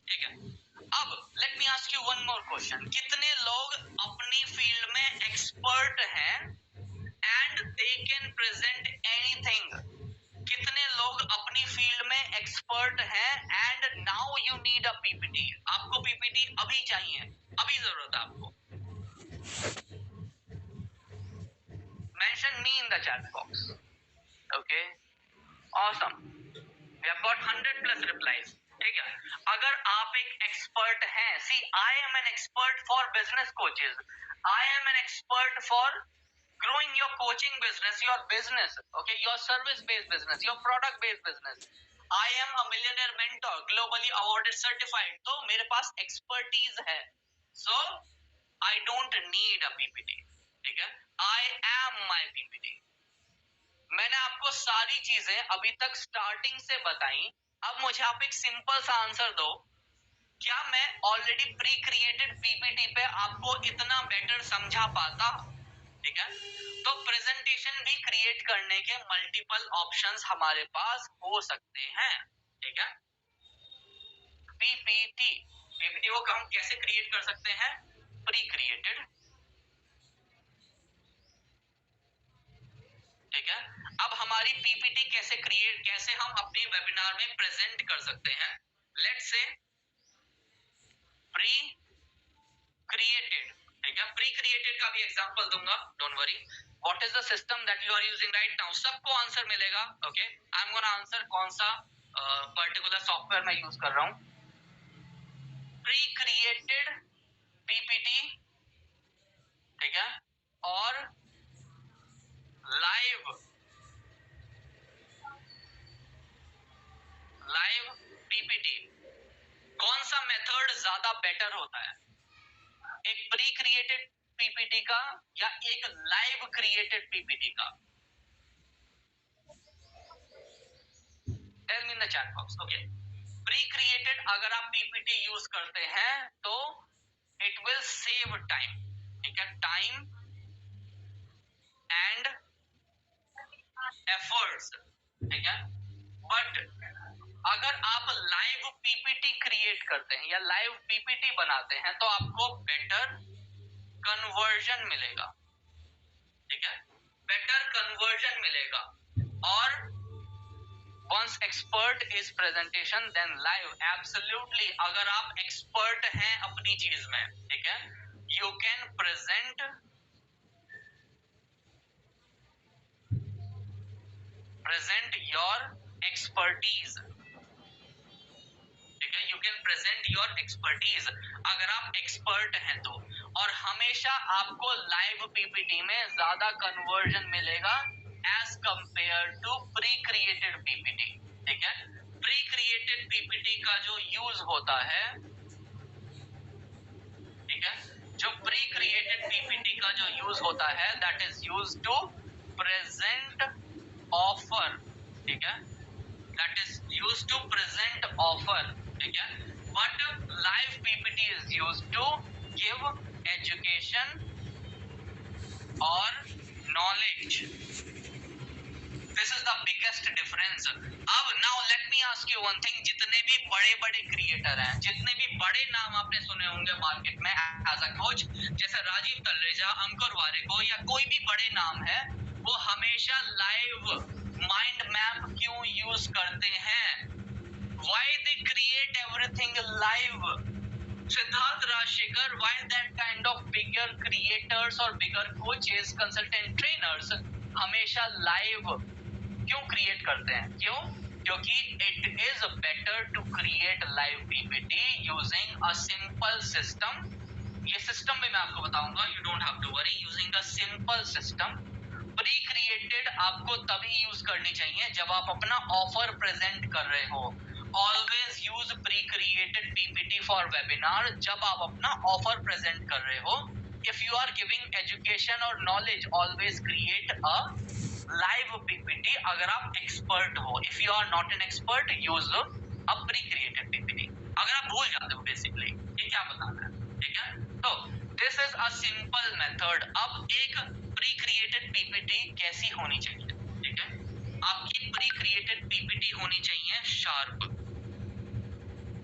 ठीक है, अब let me ask you one more question, कितने लोग अपनी फील्ड में एक्सपर्ट हैं and they can present anything? कितने लोग अपनी फील्ड में एक्सपर्ट हैं and now you need a PPT? आपको पीपीटी अभी चाहिए, अभी जरूरत है आपको। Mention me in the chat box. Okay, awesome, we have got 100+ रिप्लाईज। ठीक है, अगर आप एक एक्सपर्ट हैं, see I am an expert for business coaches, I am an expert for growing your coaching business, okay, your service based business, your product based business. I am a millionaire mentor, globally awarded certified, तो मेरे पास expertise है, so I don't need a PPT. ठीक है, I am my PPT. मैंने आपको सारी चीजें अभी तक स्टार्टिंग से बताई, अब मुझे आप एक सिंपल सा आंसर दो, क्या मैं ऑलरेडी प्री क्रिएटेड पीपीटी पे आपको इतना बेटर समझा पाता? ठीक है, तो प्रेजेंटेशन भी क्रिएट करने के मल्टीपल ऑप्शंस हमारे पास हो सकते हैं। ठीक है, पीपीटी को हम कैसे क्रिएट कर सकते हैं? Pre created. ठीक है, अब हमारी पीपीटी कैसे हम अपने वेबिनार में प्रेजेंट कर सकते हैं? Let's say pre created. ठीक है, प्री क्रिएटेड का भी एग्जांपल दूंगा, don't worry. What is the system that you are using right now? सबको आंसर मिलेगा। Okay, I am gonna answer कौन सा पर्टिकुलर सॉफ्टवेयर मैं यूज कर रहा हूं। प्री क्रिएटेड पीपीटी, ठीक है, और लाइव पीपीटी, कौन सा मेथड ज्यादा बेटर होता है? एक प्री क्रिएटेड पीपीटी का या एक लाइव क्रिएटेड पीपीटी का? Tell me in the chat box. Okay, pre created अगर आप पीपीटी यूज करते हैं तो इट विल सेव टाइम। ठीक है, टाइम एंड एफर्ट्स। ठीक है, बट अगर आप लाइव पीपीटी क्रिएट करते हैं या लाइव पीपीटी बनाते हैं तो आपको बेटर कन्वर्जन मिलेगा। ठीक है, बेटर कन्वर्जन मिलेगा। और once expert is presentation then live, absolutely, अगर आप एक्सपर्ट हैं अपनी चीज में, ठीक है, you can present your expertise। ठीक है, you can present your expertise अगर आप एक्सपर्ट हैं तो। और हमेशा आपको लाइव पीपीटी में ज्यादा कन्वर्जन मिलेगा as compare to pre created PPT. ठीक है, प्री क्रिएटेड पीपीटी का जो यूज होता है, ठीक है, जो प्री क्रिएटेड पीपीटी का जो यूज होता है that is use to present offer. ठीक है, that is use to present offer. ठीक है, but live PPT is use to give education और knowledge. This is the biggest difference. अब now let me ask you one thing, जितने भी बड़े बड़े क्रिएटर हैं, जितने भी बड़े नाम आपने सुने होंगे मार्केट में एज अ कोच, जैसे राजीव तलरेजा, अंकुर वारेको या कोई भी बड़े नाम है, वो हमेशा लाइव माइंड मैप क्यों यूज करते हैं? Why they create everything live? Siddharth Rajshekhar, why that kind of bigger creators or bigger coaches, consultant trainers हमेशा live क्यों create करते हैं? क्यों? क्योंकि it is better to create live PPT using a simple system। ये system भी मैं आपको बताऊंगा, you don't have to worry, using a simple system। Pre created आपको तभी यूज करनी चाहिए जब आप अपना ऑफर प्रेजेंट कर रहे हो। Always use pre-created PPT for webinar जब आप अपना ऑफर प्रेजेंट कर रहे हो। If you are giving education or knowledge, always create a live PPT अगर आप एक्सपर्ट हो। If you are not an expert, use a pre-created PPT। अगर आप भूल जाते हो बेसिकली ये क्या बताना है, ठीक है, तो this is a simple method। अब एक pre-created PPT कैसी होनी चाहिए? ठीक है, आपकी प्री क्रिएटेड पीपीटी होनी चाहिए शार्प।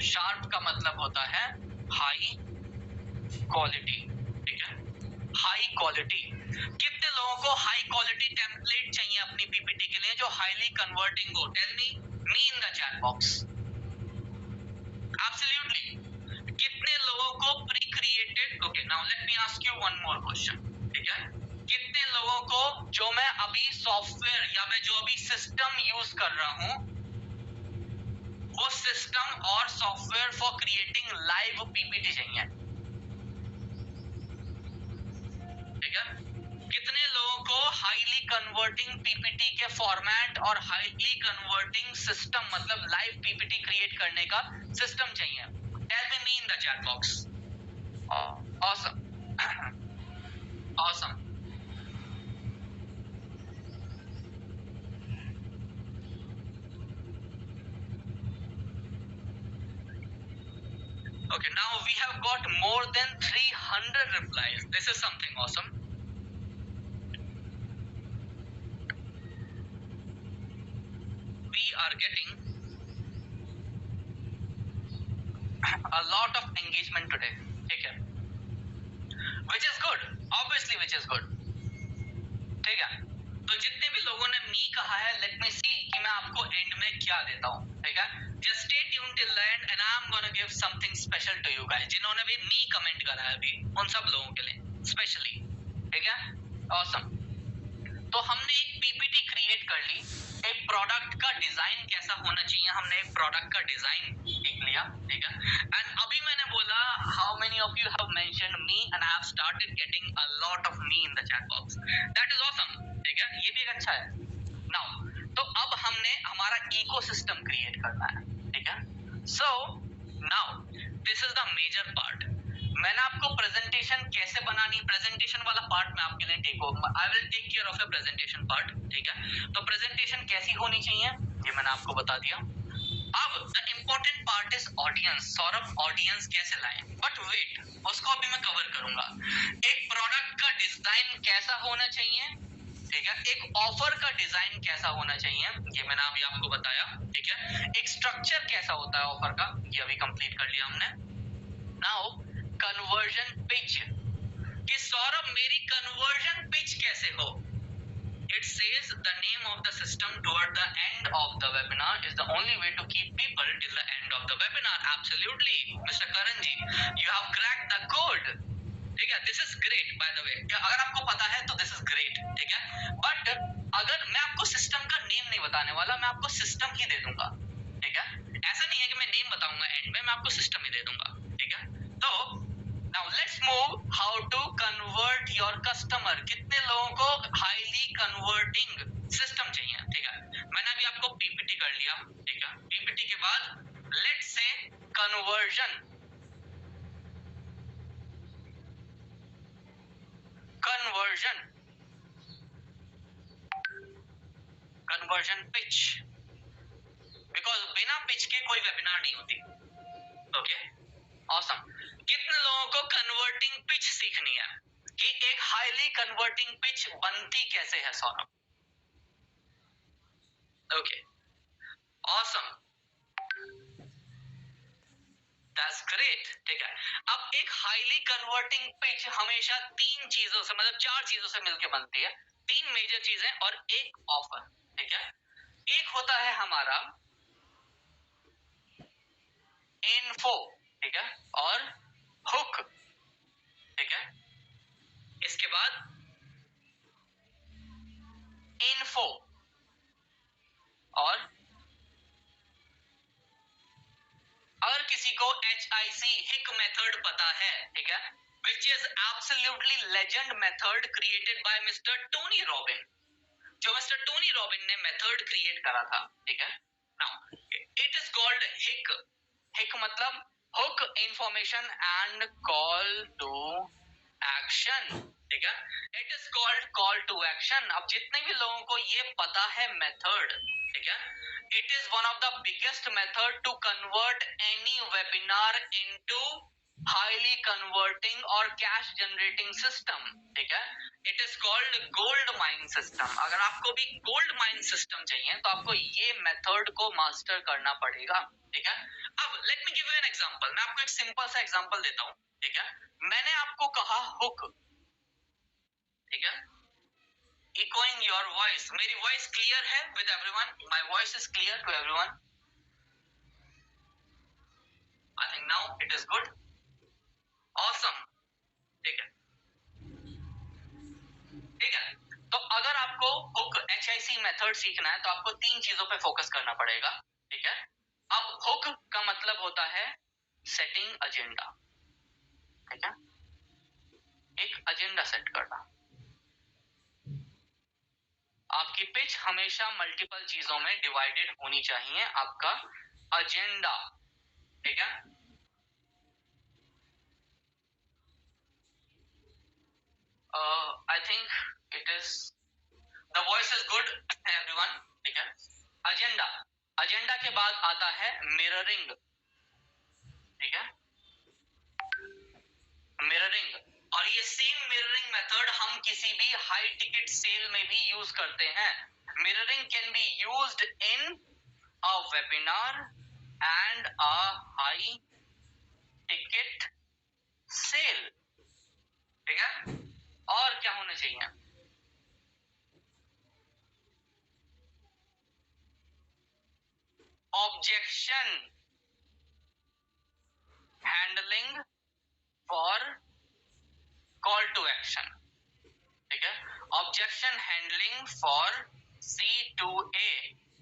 शार्प का मतलब मतलब होता है हाई क्वालिटी, ठीक है, हाई क्वालिटी। कितने लोगों को हाई क्वालिटी टेम्पलेट चाहिए अपनी पीपीटी के लिए जो हाईली कन्वर्टिंग हो? Tell me in the chat box. Absolutely. कितने लोगों को pre created, okay now let me ask you one more question, ठीक है, कितने लोगों को जो मैं अभी सॉफ्टवेयर या मैं जो अभी सिस्टम यूज कर रहा हूं वो सिस्टम और software for creating live PPT चाहिए? ठीक है, कितने लोगों को हाईली कन्वर्टिंग पीपीटी के फॉर्मेट और हाईली कन्वर्टिंग सिस्टम मतलब लाइव पीपीटी क्रिएट करने का सिस्टम चाहिए? Tell me in the chat box. Awesome awesome. Okay, now we have got more than 300 replies. This is something awesome. We are getting a lot of engagement today. ठीक है, which is good, obviously which is good. ठीक है, तो जितने भी लोगों ने मी कहा है, लेट मी सी कि मैं आपको एंड में क्या देता हूँ। ठीक है, just stay tune till the end and I am gonna give something special to you guys. जिन्होंने भी मी कमेंट करा है अभी, उन सब लोगों के लिए स्पेशली। ठीक है, ऑसम। तो हमने एक पीपीटी क्रिएट कर ली, एक प्रोडक्ट का डिजाइन कैसा होना चाहिए, हमने एक प्रोडक्ट का डिजाइन देख लिया। ठीक है, एंड अभी मैंने बोला how many of you have mentioned me and I have started getting a lot of me in the chat box. That is awesome. ठीक है, ये भी एक अच्छा है। नाउ तो अब हमने हमारा इकोसिस्टम क्रिएट करना है। ठीक है, so now this is the major part. मैंने आपको प्रेजेंटेशन कैसे बनानी, प्रेजेंटेशन वाला पार्ट मैं आपके लिए take over, I will take care of your presentation part. ठीक है, तो प्रेजेंटेशन कैसी होनी चाहिए ये मैंने आपको बता दिया। अब the important part is audience. Saurabh, audience कैसे लाएं? बट वेट, उसको अभी मैं कवर करूंगा। एक प्रोडक्ट का डिजाइन कैसा होना चाहिए, ठीक है, एक ऑफर का डिजाइन कैसा होना चाहिए, ये मैंने अभी आपको बताया। ठीक है, एक स्ट्रक्चर कैसा होता है ऑफर का, ये अभी कंप्लीट कर लिया हमने। नाउ कन्वर्जन पिच, कि सौरभ मेरी कन्वर्जन पिच कैसे हो? It says the name of the system toward the end of the webinar is the only way to keep people till the end of the webinar. Absolutely, Mr. Karan ji, you have cracked the code. ठीक है, this is great by the way. अगर आपको पता है तो this is great. ठीक है, but अगर मैं आपको सिस्टम का नेम नहीं बताने वाला, मैं आपको सिस्टम ही दे दूंगा। ठीक है, ऐसा नहीं है कि मैं नेम बताऊंगा एंड में, मैं आपको सिस्टम ही दे दूंगा। ठीक है, तो now let's move how to convert your customer. कितने लोगों को हाईली कन्वर्टिंग सिस्टम चाहिए? ठीक है, मैंने अभी आपको पीपीटी कर लिया। ठीक है, पीपीटी के बाद let's say conversion, conversion, conversion pitch, because बिना पिच के कोई वेबिनार नहीं होती। Okay, awesome. कितने लोगों को कन्वर्टिंग पिच सीखनी है कि एक हाईली कन्वर्टिंग पिच बनती कैसे है Saurabh? Okay, awesome, that's great. ठीक है, अब एक हाईली कन्वर्टिंग पिच हमेशा तीन चीजों से, मतलब चार चीजों से मिलकर बनती है। तीन मेजर चीजें और एक ऑफर। ठीक है, एक होता है हमारा इन्फो, ठीक है, और हुक। ठीक है, इसके बाद इन्फो और अगर किसी को HIC हिक मेथड पता है, ठीक है, which is absolutely legend method created by Mr. Tony Robbins, जो Mr. Tony Robbins ने मेथड क्रिएट करा था। ठीक है, now it is called हिक। हिक मतलब hook information and call to action। ठीक है, it is called call to action। अब जितने भी लोगों को ये पता है मेथड, ठीक है, it is one of the biggest method to convert any webinar into highly converting और cash generating system। ठीक है, it is called gold mine system। अगर आपको भी gold mine system चाहिए तो आपको ये मेथड को मास्टर करना पड़ेगा। ठीक है, अब let me give you an example। Example, मैं आपको एक सिंपल सा एग्जांपल देता हूं, ठीक है। मैंने आपको कहा हुक, ठीक है। इकोइंग योर वॉइस, मेरी वॉइस क्लियर है with everyone? My voice is clear to everyone? I think now it is good, awesome, ठीक है, ठीक है। तो अगर आपको हुक HIC मेथड सीखना है तो आपको 3 चीजों पे फोकस करना पड़ेगा, ठीक है। अब हुक का मतलब होता है सेटिंग एजेंडा, ठीक है, एक एजेंडा सेट करना। आपकी पिच हमेशा मल्टीपल चीजों में डिवाइडेड होनी चाहिए, आपका एजेंडा, ठीक है। I think it is, the voice is good everyone, ठीक है। एजेंडा, एजेंडा के बाद आता है मिररिंग, ठीक है, मिररिंग। और ये सेम मिररिंग मेथड हम किसी भी हाई टिकट सेल में भी यूज करते हैं। Mirroring can be used in a webinar and a high ticket sale, ठीक है। और क्या होना चाहिए? Objection handling for call to action, ठीक है। Objection handling for C2A,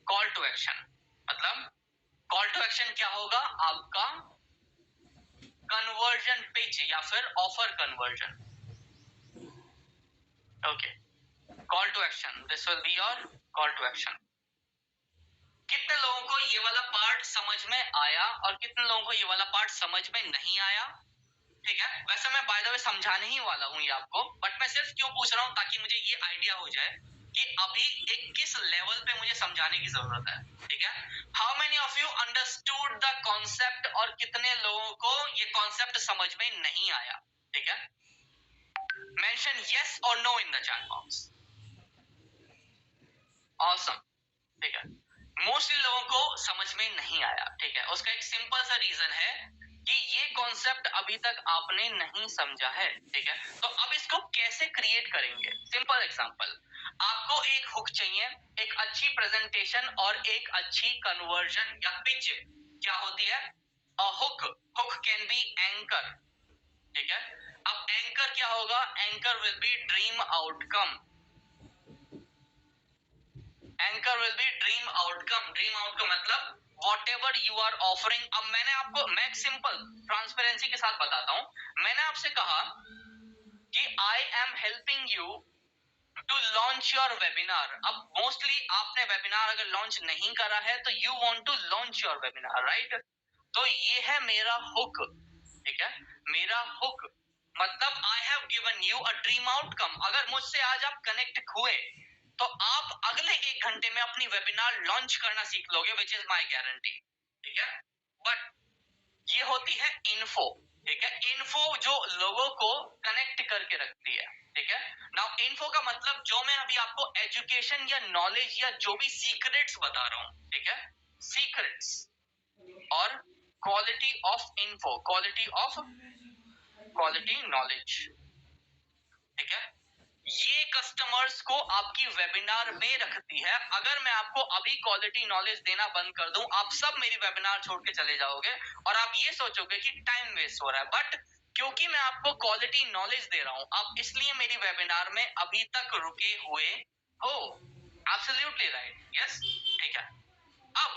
call to action. मतलब कॉल टू एक्शन क्या होगा? आपका कन्वर्जन पिच या फिर offer conversion, okay. Call to action, this will be your call to action. कितने लोगों को ये वाला पार्ट समझ में आया और कितने लोगों को ये वाला पार्ट समझ में नहीं आया? ठीक है, वैसे मैं बाय द वे समझाने ही वाला हूं ये आपको, बट मैं सिर्फ क्यों पूछ रहा हूं ताकि मुझे ये आइडिया हो जाए कि अभी एक किस लेवल पे मुझे समझाने की जरूरत है, ठीक है। How many of you understood the concept, और कितने लोगों को ये कॉन्सेप्ट समझ में नहीं आया, ठीक है। मेंशन यस और no in the chat box. Awesome, ठीक है। मोस्टली लोगों को समझ में नहीं आया, ठीक है। उसका एक सिंपल सा रीजन है कि ये कॉन्सेप्ट अभी तक आपने नहीं समझा है, ठीक है। तो अब इसको कैसे क्रिएट करेंगे? सिंपल एग्जांपल, आपको एक हुक चाहिए, एक अच्छी प्रेजेंटेशन और एक अच्छी कन्वर्जन या पिच क्या होती है? A hook, hook can be anchor, ठीक है। अब एंकर क्या होगा? Anchor will be dream outcome, anchor will be dream outcome. Dream outcome मतलब whatever you are offering. अब मैंने आपको, मैं एक सिंपल ट्रांसपेरेंसी के साथ बताता हूं। मैंने आपसे कहा कि I am helping you to launch your webinar. अब मोस्टली आपने वेबिनार अगर लॉन्च नहीं करा है तो you want to launch your webinar, right. तो ये है मेरा हुक, ठीक है। मेरा हुक मतलब I have given you a dream outcome. अगर मुझसे आज आप कनेक्ट हुए तो आप अगले 1 घंटे में अपनी वेबिनार लॉन्च करना सीख लोगे, विच इज माई गारंटी, ठीक है। बट ये होती है इन्फो, ठीक है। इन्फो जो लोगों को कनेक्ट करके रखती है, ठीक है। नाउ इन्फो का मतलब जो मैं अभी आपको एजुकेशन या नॉलेज या जो भी सीक्रेट्स बता रहा हूं, ठीक है, सीक्रेट्स और quality of info, quality knowledge, ठीक है। ये कस्टमर्स को आपकी वेबिनार में रखती है। अगर मैं आपको अभी क्वालिटी नॉलेज देना बंद कर दूं, आप सब मेरी वेबिनार छोड़ के चले जाओगे और आप ये सोचोगे कि टाइम वेस्ट हो रहा है। बट क्योंकि मैं आपको क्वालिटी नॉलेज दे रहा हूं, आप इसलिए मेरी वेबिनार में अभी तक रुके हुए हो। एब्सोल्युटली राइट, यस, ठीक है। अब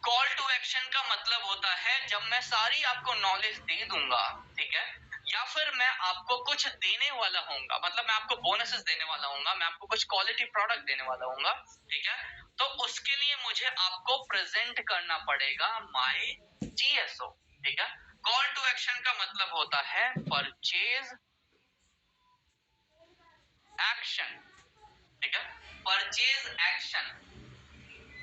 कॉल टू एक्शन का मतलब होता है जब मैं सारी आपको नॉलेज दे दूंगा, ठीक है, या फिर मैं आपको कुछ देने वाला हूँगा, मतलब मैं आपको बोनसेस देने वाला हूँगा, मैं आपको कुछ क्वालिटी प्रोडक्ट देने वाला हूँगा, ठीक है। तो उसके लिए मुझे आपको प्रेजेंट करना पड़ेगा माय GSO, ठीक है। कॉल टू एक्शन का मतलब होता है परचेज एक्शन, ठीक है, परचेज एक्शन।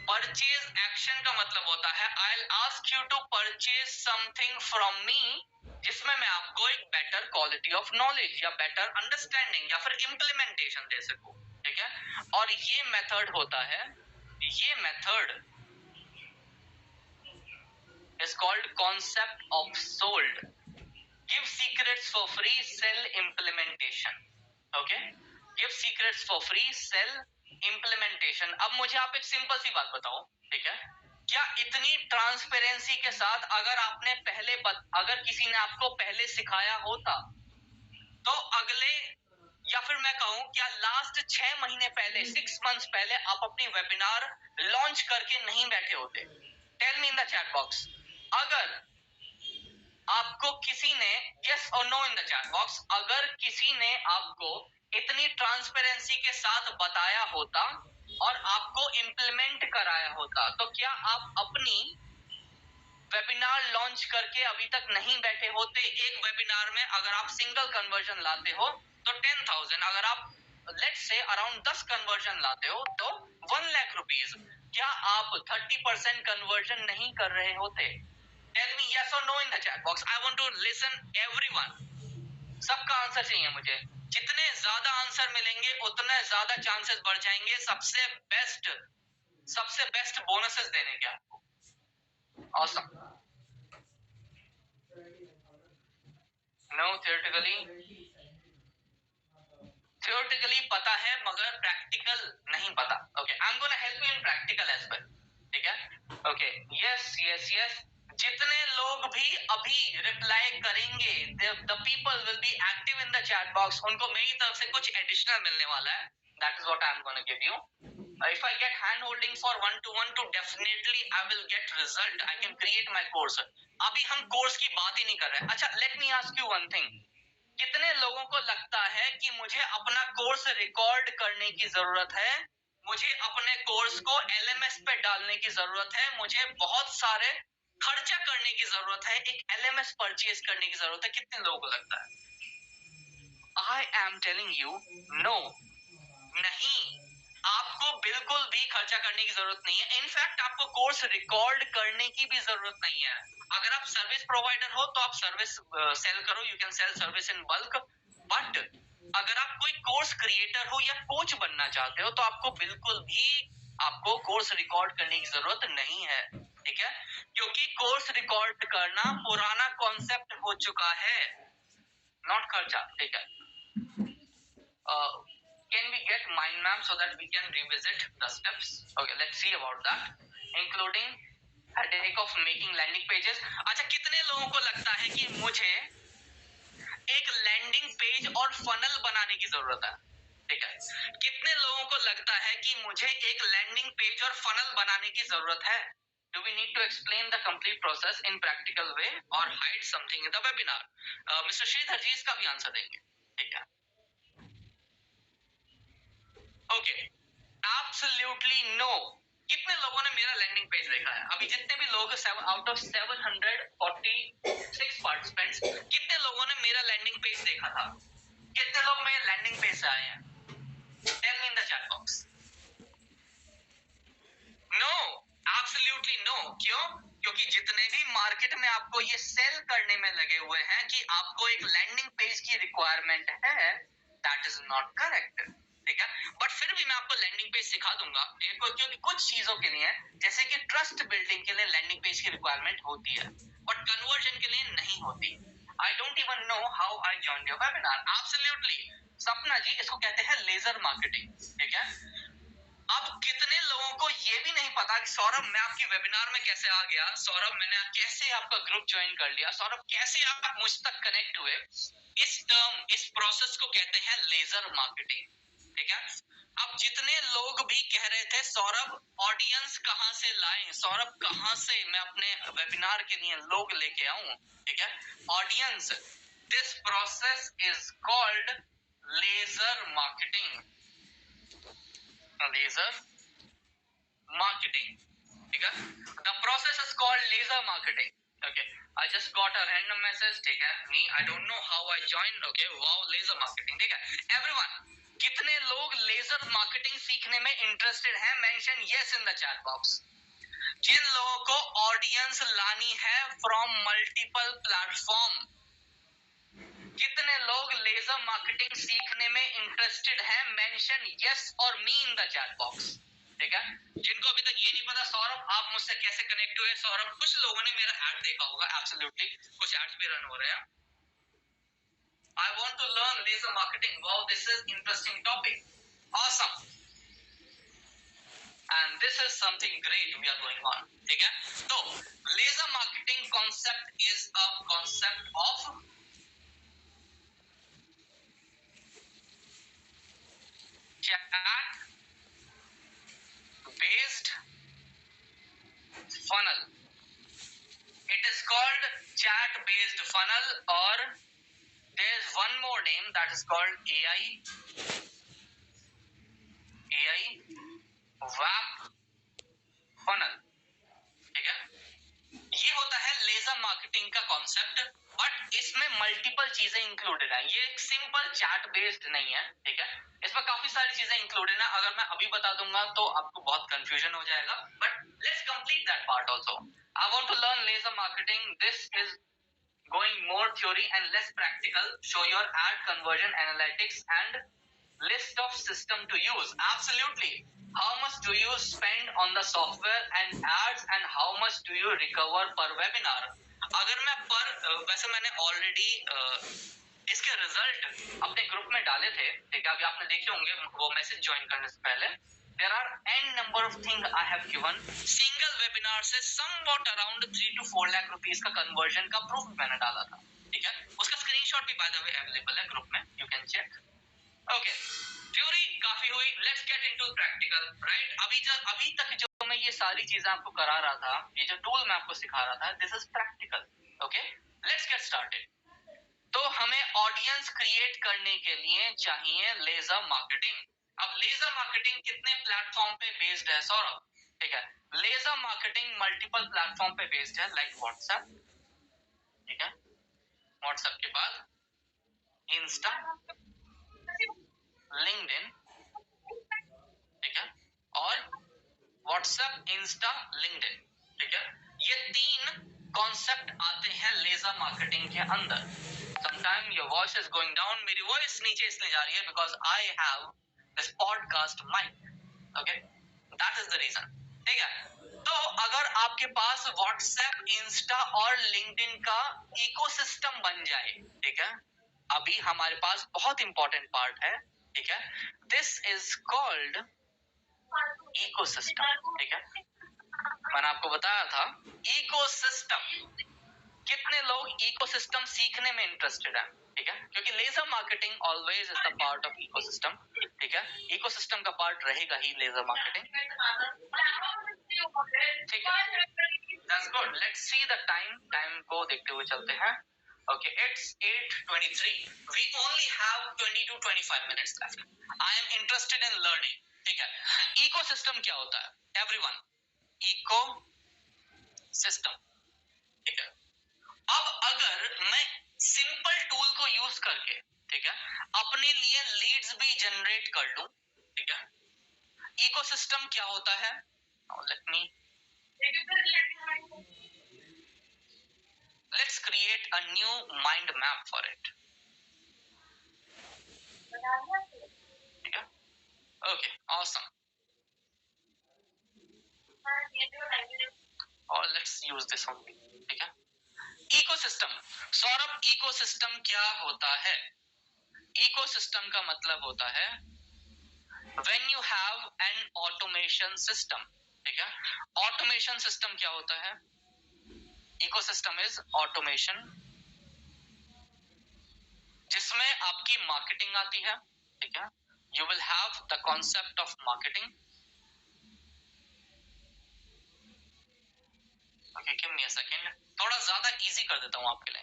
परचेज एक्शन का मतलब होता है I will ask you to purchase something from me, जिसमें मैं आपको एक बेटर क्वालिटी ऑफ नॉलेज या बेटर अंडरस्टैंडिंग या फिर इंप्लीमेंटेशन दे सकूं, ठीक है। और ये मेथड होता है, ये method is called concept of sold. Give secrets for free, sell implementation. Okay? Give secrets for free, sell implementation. अब मुझे आप एक सिंपल सी बात बताओ, ठीक है? क्या इतनी ट्रांसपेरेंसी के साथ अगर किसी ने आपको पहले सिखाया होता तो अगले, या फिर मैं कहूं क्या लास्ट 6 महीने पहले, 6 मंथ्स पहले आप अपनी वेबिनार लॉन्च करके नहीं बैठे होते? Tell me in the chat box. अगर आपको किसी ने, यस और no in the chat box, अगर किसी ने आपको इतनी ट्रांसपेरेंसी के साथ बताया होता और आपको इम्प्लीमेंट कराया होता, तो क्या आप अपनी वेबिनार लॉन्च करके अभी तक नहीं बैठे होते? एक वेबिनार में अगर आप सिंगल कन्वर्जन लाते हो तो 10,000, अगर आप लेट्स से अराउंड 10 कन्वर्जन लाते हो तो 1 लाख रुपीज। क्या आप 30% कन्वर्जन नहीं कर रहे होते? टेल मी यस और no in the chat box. I want to listen everyone. सबका आंसर चाहिए मुझे। जितने ज्यादा आंसर मिलेंगे उतने ज्यादा चांसेस बढ़ जाएंगे सबसे बेस्ट बोनसेस देने के आपको। ऑसम। नो, थियोरेटिकली पता है मगर प्रैक्टिकल नहीं पता। Okay, I am gonna help you in practical as well. ठीक है? Okay, yes yes yes. जितने लोग भी अभी रिप्लाई करेंगे, the people will be active in the chat box, उनको मेरी तरफ से कुछ एडिशनल मिलने वाला है। That is what I am gonna give you. If I get hand holding for 1-to-1 to definitely I will get result. I can create my course. अभी हम कोर्स की बात ही नहीं कर रहे। अच्छा, let me ask you one thing. कितने लोगों को लगता है कि मुझे अपना कोर्स रिकॉर्ड करने की जरूरत है, मुझे अपने कोर्स को LMS पे डालने की जरूरत है, मुझे बहुत सारे खर्चा करने की जरूरत है, एक LMS परचेज करने की जरूरत है? कितने लोगों को लगता है? I am telling you, no, नहीं। आपको बिल्कुल भी खर्चा करने की जरूरत नहीं है। इनफैक्ट आपको कोर्स रिकॉर्ड करने की भी जरूरत नहीं है। अगर आप सर्विस प्रोवाइडर हो तो आप सर्विस सेल करो, you can sale service in bulk. But अगर आप कोई कोर्स क्रिएटर हो या कोच बनना चाहते हो तो आपको बिल्कुल भी आपको कोर्स रिकॉर्ड करने की जरूरत नहीं है। ठीक है? क्योंकि कोर्स रिकॉर्ड करना पुराना कॉन्सेप्ट हो चुका है, नॉट खर्चा। ठीक है? Can we get mind map so that we can revisit the steps? Okay, let's see about that, including headache of making landing pages. अच्छा, कितने लोगों को लगता है कि मुझे एक लैंडिंग पेज और फनल बनाने की जरूरत है? ठीक है? कितने लोगों को लगता है कि मुझे एक लैंडिंग पेज और फनल बनाने की जरूरत है? Do we need to explain the complete process in practical way or hide something in the webinar? Mr. Sridhar जी इसका भी आंसर देंगे। ठीक है? Okay, absolutely no. कितने लोगों ने मेरा लैंडिंग पेज देखा है? अभी जितने भी लोग आउट ऑफ 746 पार्टिसिपेंट्स, कितने लोगों ने मेरा लैंडिंग पेज देखा था? कितने लोग मेरे लैंडिंग पेज से आए हैं? Tell me in the chat box. No, absolutely no. क्यों? क्योंकि जितने भी मार्केट में आपको ये सेल करने में लगे हुए हैं कि आपको एक लैंडिंग पेज की रिक्वायरमेंट है, दैट इज नॉट करेक्ट। ठीक है? बट फिर भी मैं आपको लैंडिंग पेज सिखा दूंगा, क्योंकि कुछ चीजों के लिए, जैसे कि ट्रस्ट बिल्डिंग के लिए लैंडिंग पेज की रिक्वायरमेंट होती है, बट कन्वर्जन के लिए नहीं होती। I don't even know how I joined your webinar. Absolutely सपना जी, इसको कहते हैं लेजर मार्केटिंग। ठीक है? अब कितने लोगों को ये भी नहीं पता कि सौरभ मैं आपकी वेबिनार में कैसे आ गया, सौरभ मैंने कैसे आपका ग्रुप ज्वाइन कर लिया, सौरभ कैसे आप मुझ तक कनेक्ट हुए? इस प्रोसेस को कहते हैं लेजर मार्केटिंग। ठीक है? अब जितने लोग भी कह रहे थे सौरभ ऑडियंस कहां से लाएं, सौरभ कहां से मैं अपने वेबिनार के लिए लोग लेके आऊं, ठीक है? Audience, this process is called laser marketing. Laser marketing. ठीक है? The process is called laser marketing. Okay, I just got a random message. ठीक है? Me I don't know how I joined. Okay, wow, laser marketing. ठीक है? Everyone, कितने लोग laser marketing सीखने में इंटरेस्टेड हैं? Mention yes in the chat box. जिन लोगों को ऑडियंस लानी है फ्रॉम मल्टीपल प्लेटफॉर्म, कितने लोग लेजर मार्केटिंग सीखने में इंटरेस्टेड हैं? मेंशन यस और मी इन द चैट बॉक्स। ठीक है? जिनको अभी तक ये नहीं पता सौरभ आप मुझसे कैसे कनेक्ट हुए, सौरभ कुछ लोगों ने मेरा ऐड देखा होगा, एब्सोल्युटली कुछ एड्स भी रन हो रहे हैं. I want to learn laser marketing. Wow, this is interesting topic. Awesome. And this is something great we are going on. ठीक है? तो laser marketing concept is a concept of chat based funnel. It is called chat based funnel, or there is one more name that is called AI WAP funnel. ठीक है? ये होता है laser marketing का concept, but इसमें multiple चीजें included है. ये एक सिंपल चैट बेस्ड नहीं है. ठीक है? इसमें काफी सारी चीजें इंक्लूडेड है. अगर मैं अभी बता दूंगा तो आपको बहुत कंफ्यूजन हो जाएगा, but let's complete that part also. I want to learn laser marketing. This is going more theory and less practical. Show your ad conversion analytics and list of system to use. Absolutely. How much do you spend on the software and ads, and how much do you recover per webinar? अगर मैं वैसे मैंने already इसके result अपने group में डाले थे. ठीक है? अभी आपने देखे होंगे वो मैसेज ज्वाइन करने से पहले. There are n number of things I have given. Single webinar से somewhat around 3 to 4 lakh rupees का कन्वर्जन का प्रूफ मैंने डाला था. ठीक है? उसका स्क्रीनशॉट भी बाय द वे अवेलेबल है ग्रुप में, you can check. Okay, theory काफी हुई. Let's get into practical. Right? अभी तक जो मैं ये सारी चीजें आपको करा रहा था, ये जो टूल मैं आपको सिखा रहा था, this is practical. Okay, let's get started. तो हमें ऑडियंस क्रिएट करने के लिए चाहिए लेजर मार्केटिंग. अब लेजर मार्केटिंग कितने प्लेटफॉर्म पे बेस्ड है सौरभ? ठीक है, लेजर मार्केटिंग मल्टीपल प्लेटफॉर्म पे बेस्ड है, लाइक व्हाट्सएप. ठीक है, व्हाट्सएप के बाद इंस्टा, लिंक्डइन. ठीक है, और व्हाट्सएप, इंस्टा, लिंक्डइन. ठीक है, ये तीन कॉन्सेप्ट आते हैं लेजर मार्केटिंग के अंदर. Sometime your voice is going down. मेरी वॉइस नीचे इसलिए जा रही है because I have this podcast mic. Okay, that is the reason. ठीक है, तो अगर आपके पास व्हाट्सएप, इंस्टा और लिंक्डइन का इकोसिस्टम बन जाए. ठीक है, अभी हमारे पास बहुत इंपॉर्टेंट पार्ट है. ठीक है, दिस इज कॉल्ड इकोसिस्टम. ठीक है, मैंने आपको बताया था इकोसिस्टम. कितने लोग इकोसिस्टम सीखने में इंटरेस्टेड हैं? ठीक है, क्योंकि laser marketing always is the part of ecosystem. ठीक है, इकोसिस्टम का पार्ट रहेगा ही लेजर मार्केटिंग. ठीक है, that's good. Let's see the time को देखते हुए चलते हैं. Okay, it's 8:23. We only have 20 to 25 minutes left. I am interested in learning. ठीक है, इकोसिस्टम क्या होता है? Everyone, ecosystem. ठीक है, अब अगर मैं सिंपल टूल को यूज करके, ठीक है, अपने लिए लीड्स भी जनरेट कर लूं. ठीक है, इकोसिस्टम क्या होता है? Let me let's create a new mind map for it. ठीक है, okay, awesome. or let's use this only. ठीक है, इकोसिस्टम. सौरभ, इकोसिस्टम क्या होता है? इकोसिस्टम का मतलब होता है when you have an automation system. ठीक है, ऑटोमेशन सिस्टम क्या होता है? इकोसिस्टम इज ऑटोमेशन जिसमें आपकी मार्केटिंग आती है. ठीक है, you will have the concept of marketing. Okay, give me a second. थोड़ा ज्यादा इजी कर देता हूं आपके लिए,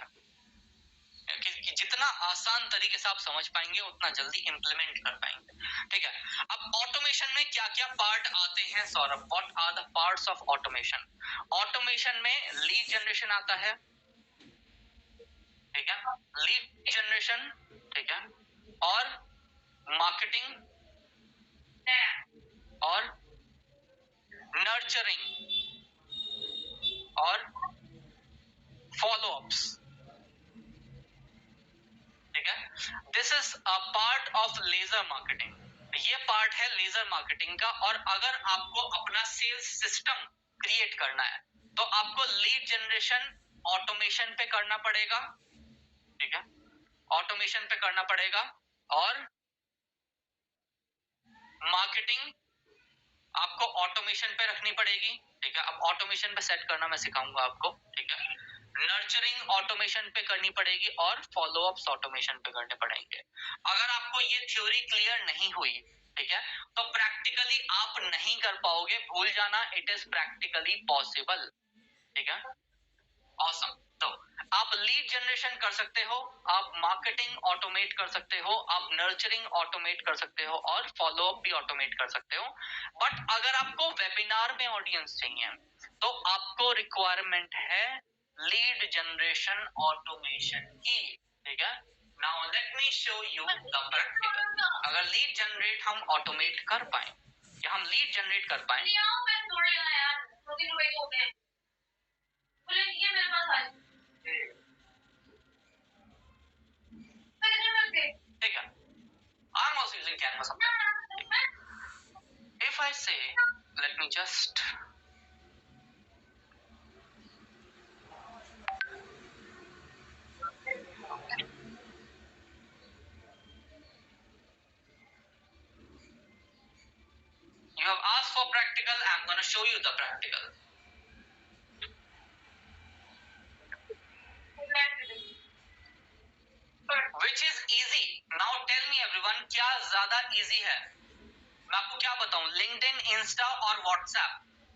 कि जितना आसान तरीके से आप समझ पाएंगे उतना जल्दी इंप्लीमेंट कर पाएंगे. ठीक है, अब ऑटोमेशन में क्या क्या पार्ट आते हैं Saurabh? What are the parts of automation? Automation में लीड जनरेशन आता है. ठीक है, लीड जनरेशन. ठीक है, और मार्केटिंग और नर्चरिंग और फॉलोअप्स. ठीक है, this is a part of laser marketing. ये पार्ट है लेजर मार्केटिंग का। और अगर आपको अपना सेल्स सिस्टम क्रिएट करना है तो आपको लीड जनरेशन ऑटोमेशन पे करना पड़ेगा, ठीक है, ऑटोमेशन पे करना पड़ेगा, और मार्केटिंग आपको ऑटोमेशन पे रखनी पड़ेगी, ठीक है। अब ऑटोमेशन पे सेट करना मैं सिखाऊंगा आपको, ठीक है। नर्चरिंग ऑटोमेशन पे करनी पड़ेगी और फॉलोअप्स ऑटोमेशन पे करने पड़ेंगे। अगर आपको ये थ्योरी क्लियर नहीं हुई, ठीक है, तो प्रैक्टिकली आप नहीं कर पाओगे, भूल जाना, इट इज प्रैक्टिकली पॉसिबल, ठीक है। ऑसम। तो आप लीड जनरेशन कर सकते हो, आप मार्केटिंग ऑटोमेट कर सकते हो, आप नर्चरिंग ऑटोमेट कर सकते हो और फॉलोअप भी ऑटोमेट कर सकते हो। बट अगर आपको वेबिनार में ऑडियंस चाहिए तो आपको रिक्वायरमेंट है लीड जनरेशन ऑटोमेशन की, ठीक है। Now let me show you the practical. अगर लीड जनरेट हम ऑटोमेट कर पाए, या हम लीड जनरेट कर पाए, ये मेरे पास आ ठीक है। I'm also using Canva sometimes. If I say, let me just you have asked for practical, I'm going to show you the practical. Which is easy? Now tell me everyone, क्या ज्यादा easy है? मैं आपको क्या बताऊं, LinkedIn, Insta और WhatsApp,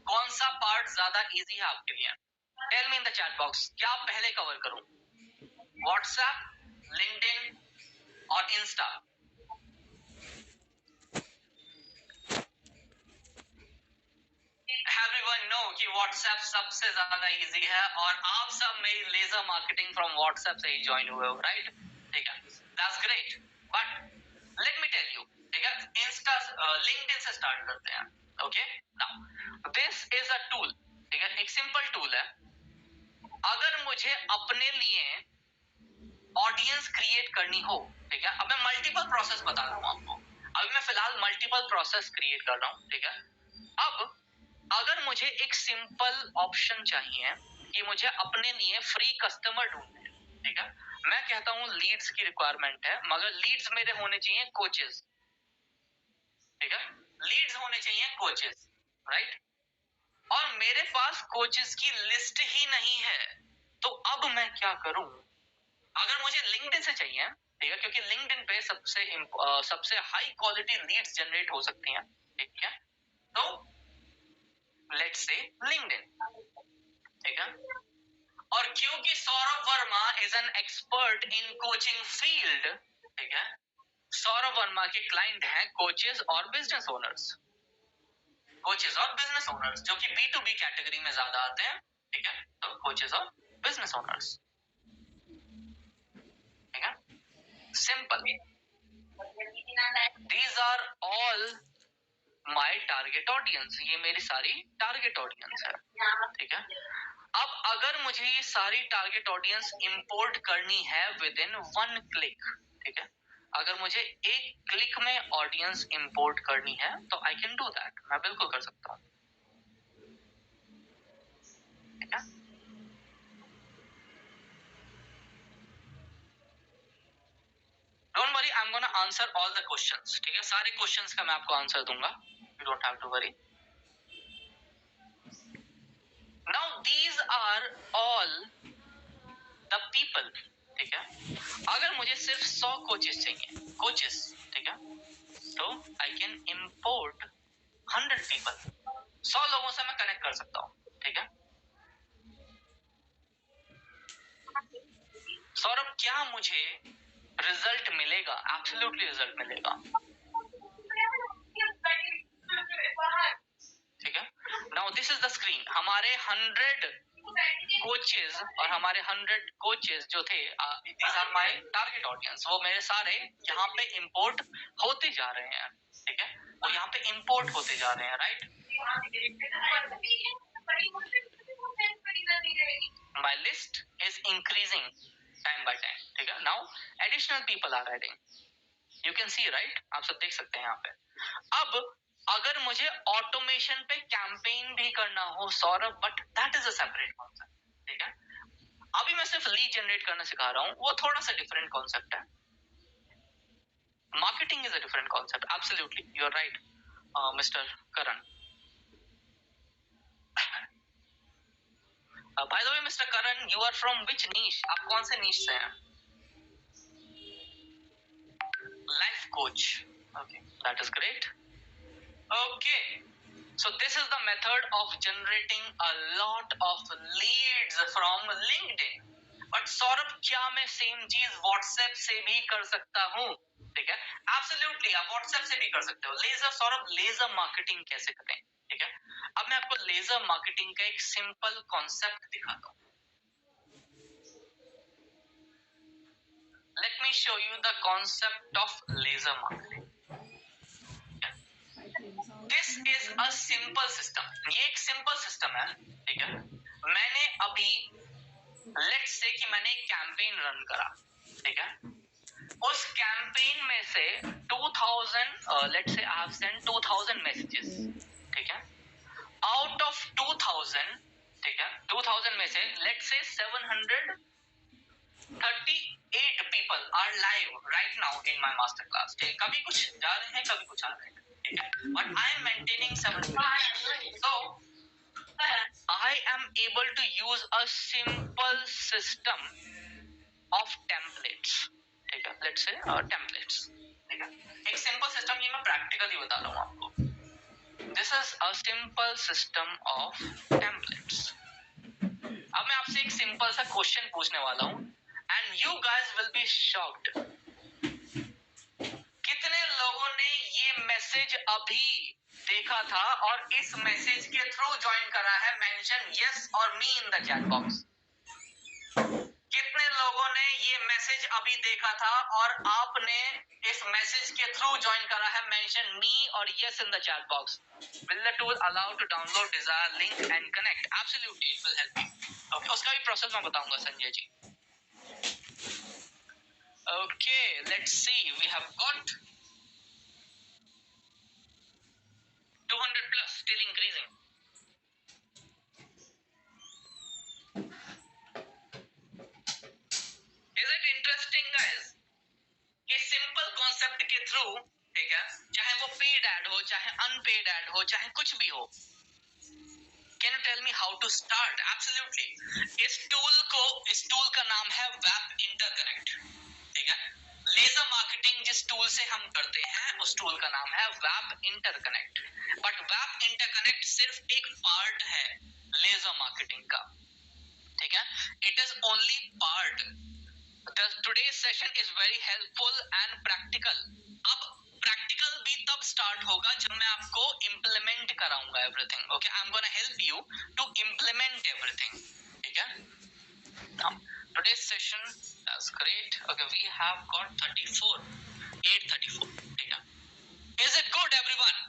कौन सा पार्ट ज्यादा इजी है आपके लिए? Tell me in the chat box, क्या पहले कवर करूं, व्हाट्सएप, लिंक्डइन और इंस्टा? Everyone know कि व्हाट्सएप सबसे ज्यादा इजी है, और आप सब मेरी लेजर मार्केटिंग फ्रॉम व्हाट्सएप से ही ज्वाइन हुए हो, राइट? ठीक है, that's great. But let me tell you, ठीक है, इंस्टा, लिंक्डइन से स्टार्ट करते हैं। Okay, now this is a tool, ठीक है, एक सिंपल टूल है। अगर मुझे अपने लिए ऑडियंस क्रिएट करनी हो, ठीक है, अब मैं मल्टीपल प्रोसेस बता रहा हूं आपको। अभी मैं फिलहाल मल्टीपल प्रोसेस क्रिएट कर रहा हूं, ठीक है। अब अगर मुझे एक सिंपल ऑप्शन चाहिए कि मुझे अपने लिए फ्री कस्टमर ढूंढने हैं, ठीक है, मैं कहता हूं लीड्स की रिक्वायरमेंट है, मगर लीड्स मेरे होने चाहिए कोचेस, ठीक है, लीड्स होने चाहिए कोचेस, राइट? और मेरे पास कोचेस की लिस्ट ही नहीं है, तो अब मैं क्या करूं? अगर मुझे लिंक्डइन से चाहिए, ठीक है, क्योंकि लिंक्डइन पे सबसे हाई क्वालिटी लीड्स जनरेट हो सकती हैं, ठीक है, तो लेट्स से लिंक्डइन, ठीक है। और क्योंकि Saurabh Verma is an expert in coaching field, ठीक है, सौरभ वर्मा के क्लाइंट हैं कोचेस और बिजनेस ओनर्स, कोचेस और बिजनेस ओनर्स जो कि B2B कैटेगरी में ज्यादा आते हैं, ठीक है, तो कोचेस और बिजनेस ओनर्स, ठीक है, simple. These are all my target audience, ये मेरी सारी टारगेट ऑडियंस है, ठीक है। अब अगर मुझे ये सारी टारगेट ऑडियंस इंपोर्ट करनी है विद इन 1 क्लिक, ठीक है, अगर मुझे एक क्लिक में ऑडियंस इंपोर्ट करनी है तो आई कैन डू दैट, मैं बिल्कुल कर सकता हूं, ठीक है। Don't worry, I am gonna answer all the questions, ठीक है, सारे क्वेश्चंस का मैं आपको आंसर दूंगा, you don't have to worry. Now these are all the people, ठीक है। अगर मुझे सिर्फ 100 कोचेस चाहिए, कोचेस, ठीक है, तो आई कैन इंपोर्ट 100 पीपल, 100 लोगों से मैं कनेक्ट कर सकता हूं, ठीक है। सौरभ, क्या मुझे रिजल्ट मिलेगा? एब्सोल्युटली रिजल्ट मिलेगा, ठीक है। Now this is the screen, हमारे 100 कोचेस और हमारे 100 कोचेस जो थे, these are my target audience, वो मेरे सारे यहाँ पे इंपोर्ट होते जा रहे हैं, ठीक है, वो यहाँ पे इंपोर्ट होते जा रहे हैं, right? My list is increasing time by time, ठीक है। Now additional people are adding, you can see, right? आप सब देख सकते हैं यहाँ पे। अब अगर मुझे ऑटोमेशन पे कैंपेन भी करना हो Saurabh, but that is a separate concept, ठीक है। अभी मैं सिर्फ लीड जनरेट करना सिखा रहा हूँ, वो थोड़ा सा डिफरेंट कॉन्सेप्ट है। Marketing is a different concept, absolutely you are right mister Karan. By the way mister Karan, you are from which niche? आप कौन से नीश से हैं? Life coach, okay, that is great. Okay, so this is the method of generating a lot of leads from LinkedIn. But Saurabh, क्या मैं same चीज WhatsApp से भी कर सकता हूँ? ठीक है, एब्सोल्युटली आप व्हाट्सएप से भी कर सकते हो। लेजर सौरभ, लेजर मार्केटिंग कैसे करें? ठीक है, अब मैं आपको लेजर मार्केटिंग का एक सिंपल कॉन्सेप्ट दिखाता हूँ। Let me show you the concept of laser marketing. This is a simple system, ये एक सिंपल सिस्टम है, ठीक है। मैंने अभी लेट्स से कि मैंने एक कैंपेन रन करा, ठीक है। उस कैंपेन में से 2000 let's say I have sent 2000 messages, ठीक है। आउट ऑफ 2000, ठीक है, 2000 में से let's say 738 people are live right now in my master class, ठीक है। कभी कुछ जा रहे हैं, कभी कुछ आ रहे हैं, ठीक है, but I am maintaining 700, so I am able to use a simple system of templates, ठीक है, लेट्स से templates, ठीक है। एक सिंपल सिस्टम, ये मैं प्रैक्टिकली बता रहा हूँ आपको। This is a simple system of templates। अब मैं आपसे एक सिंपल सा क्वेश्चन पूछने वाला हूँ and you guys will be shocked. कितने लोगों ने ये मैसेज अभी देखा था और इस मैसेज के थ्रू ज्वाइन करा है? मेंशन यस और मी इन द चैट बॉक्स। कितने लोगों ने ये मैसेज अभी देखा था और आपने इस मैसेज के थ्रू ज्वाइन करा है? मेंशन मी और yes in the chat box. Will the tool allow to download desired link and connect? Absolutely, it will help you. Okay, उसका भी प्रोसेस मैं बताऊंगा Sanjay ji. Okay, let's see. We have got 200 plus, still increasing. Is it interesting, guys? ये simple concept के through, ठीक है, चाहे वो पेड एड हो, चाहे अनपेड एड हो, चाहे कुछ भी हो। Can you tell me how to start? Absolutely. इस टूल का नाम है वेब इंटरकनेक्ट, ठीक है। लेजर मार्केटिंग जिस टूल से हम करते हैं उस टूल का नाम है web interconnect. But web interconnect सिर्फ एक पार्ट है लेजर मार्केटिंग का, ठीक है। It is only part. Today's session is very helpful and practical. अब प्रैक्टिकल भी तब स्टार्ट होगा जब मैं आपको इम्प्लीमेंट कराऊंगा everything. Okay, I am gonna help you to implement everything, ठीक है। Now, today's session is great. Okay, we have got 834, ठीक है। Is it good everyone?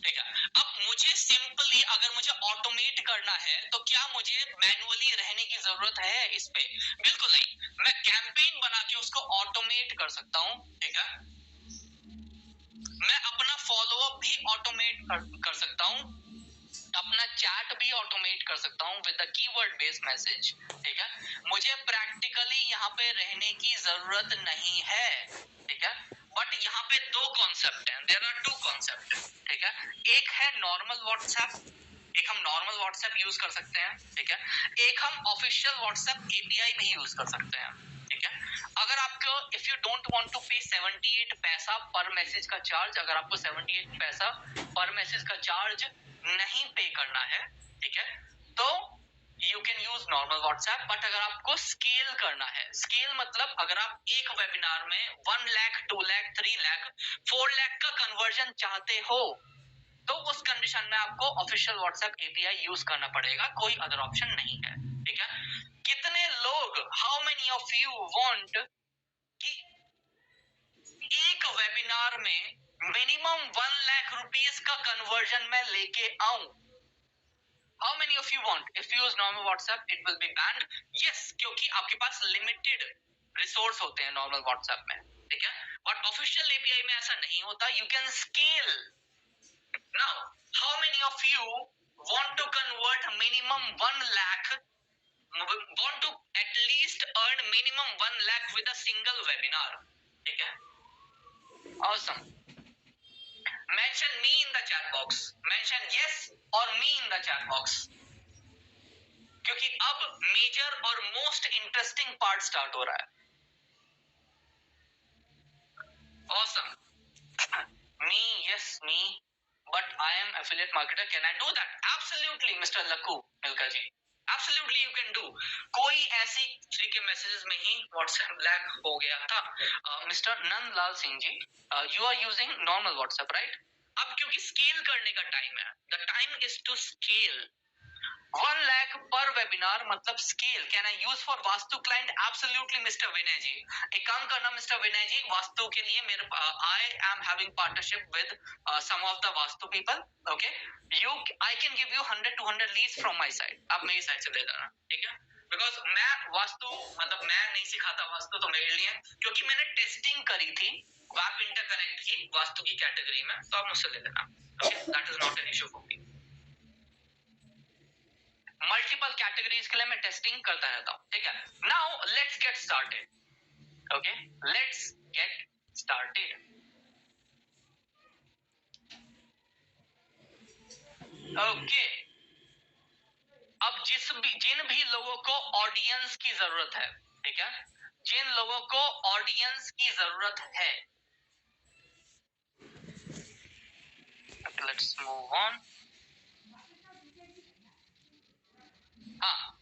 ठीक है। अब मुझे सिंपली अगर मुझे ऑटोमेट करना है तो क्या मुझे मैनुअली रहने की जरूरत है इस पे? बिल्कुल नहीं। मैं कैंपेन बना के उसको ऑटोमेट कर सकता हूँ, ठीक है। मैं अपना फॉलोअप भी ऑटोमेट कर सकता हूँ, अपना चैट भी ऑटोमेट कर सकता हूँ with the keyword based message, ठीक है। मुझे प्रैक्टिकली यहाँ पे रहने की जरूरत नहीं है, ठीक है। बट यहाँ पे दो कॉन्सेप्ट हैं, देयर आर टू कॉन्सेप्ट, ठीक है। एक है नॉर्मल व्हाट्सएप, एक हम नॉर्मल व्हाट्सएप यूज कर सकते हैं, ठीक है। एक हम ऑफिशियल व्हाट्सएप एपीआई भी यूज कर सकते हैं, ठीक है। अगर आपको if you don't want to pay 78 पैसा पर मैसेज का चार्ज, अगर आपको 78 पैसा पर मैसेज का चार्ज नहीं पे करना है, ठीक है, तो you can use normal WhatsApp. But अगर आपको स्केल करना है, स्केल मतलब अगर आप एक वेबिनार में 1 लाख 2 लाख 3 लाख 4 लाख का कन्वर्जन चाहते हो तो उस कंडीशन में आपको ऑफिशियल व्हाट्सएप एपीआई यूज करना पड़ेगा, कोई अदर ऑप्शन नहीं है, ठीक है। कितने लोग, how many of you want कि एक वेबिनार में मिनिमम 1 लाख रुपीस का कन्वर्जन में लेके आऊं? How many of you want? If you use normal WhatsApp, it will be banned. Yes, क्योंकि आपके पास लिमिटेड रिसोर्स होते हैं नॉर्मल व्हाट्सएप में, ठीक है। बट ऑफिशियल एपीआई में ऐसा नहीं होता. You can scale. Now how many of you want to convert minimum 1 lakh, want to at least earn minimum 1 lakh with a single webinar? ठीक है, awesome. Mention me in the chat box. Mention yes or me in the chat box. क्योंकि अब major और most interesting part start हो रहा है. Awesome. Me, yes, me. But I am affiliate marketer. Can I do that? Absolutely, Mr. Lakku Milka ji. Absolutely you can do. कोई ऐसी free के messages में ही व्हाट्सएप ब्लैक हो गया था. Mister Nandlal Singh ji, you are using normal WhatsApp, right? अब क्योंकि scale करने का टाइम है, the time is to scale. 1 lakh पर वेबिनार मतलब scale. Can I use for Vastu client? Absolutely mister Vinay ji. एक काम करना मिस्टर विनय जी, वास्तु के लिए मेरे I am having partnership with some of the vastu people. Okay, you I can give you 100-200 leads from my side. आप मेरी साइड से ले लेना, ठीक है? बिकॉज मैं वास्तु मतलब मैं नहीं सिखाता वास्तु, तो मेरे लिए, क्योंकि मैंने टेस्टिंग करी थी वैप इंटरकनेक्ट की वास्तु की कैटेगरी में, तो आप मुझसे ले लेना. Okay, that is not an issue for me. Multiple categories के लिए मैं टेस्टिंग करता रहता हूं, ठीक है? Now let's get started. Okay, let's get started. Okay, अब जिन भी लोगों को ऑडियंस की जरूरत है, ठीक है, जिन लोगों को ऑडियंस की जरूरत है, लेट्स मूव ऑन. हाँ,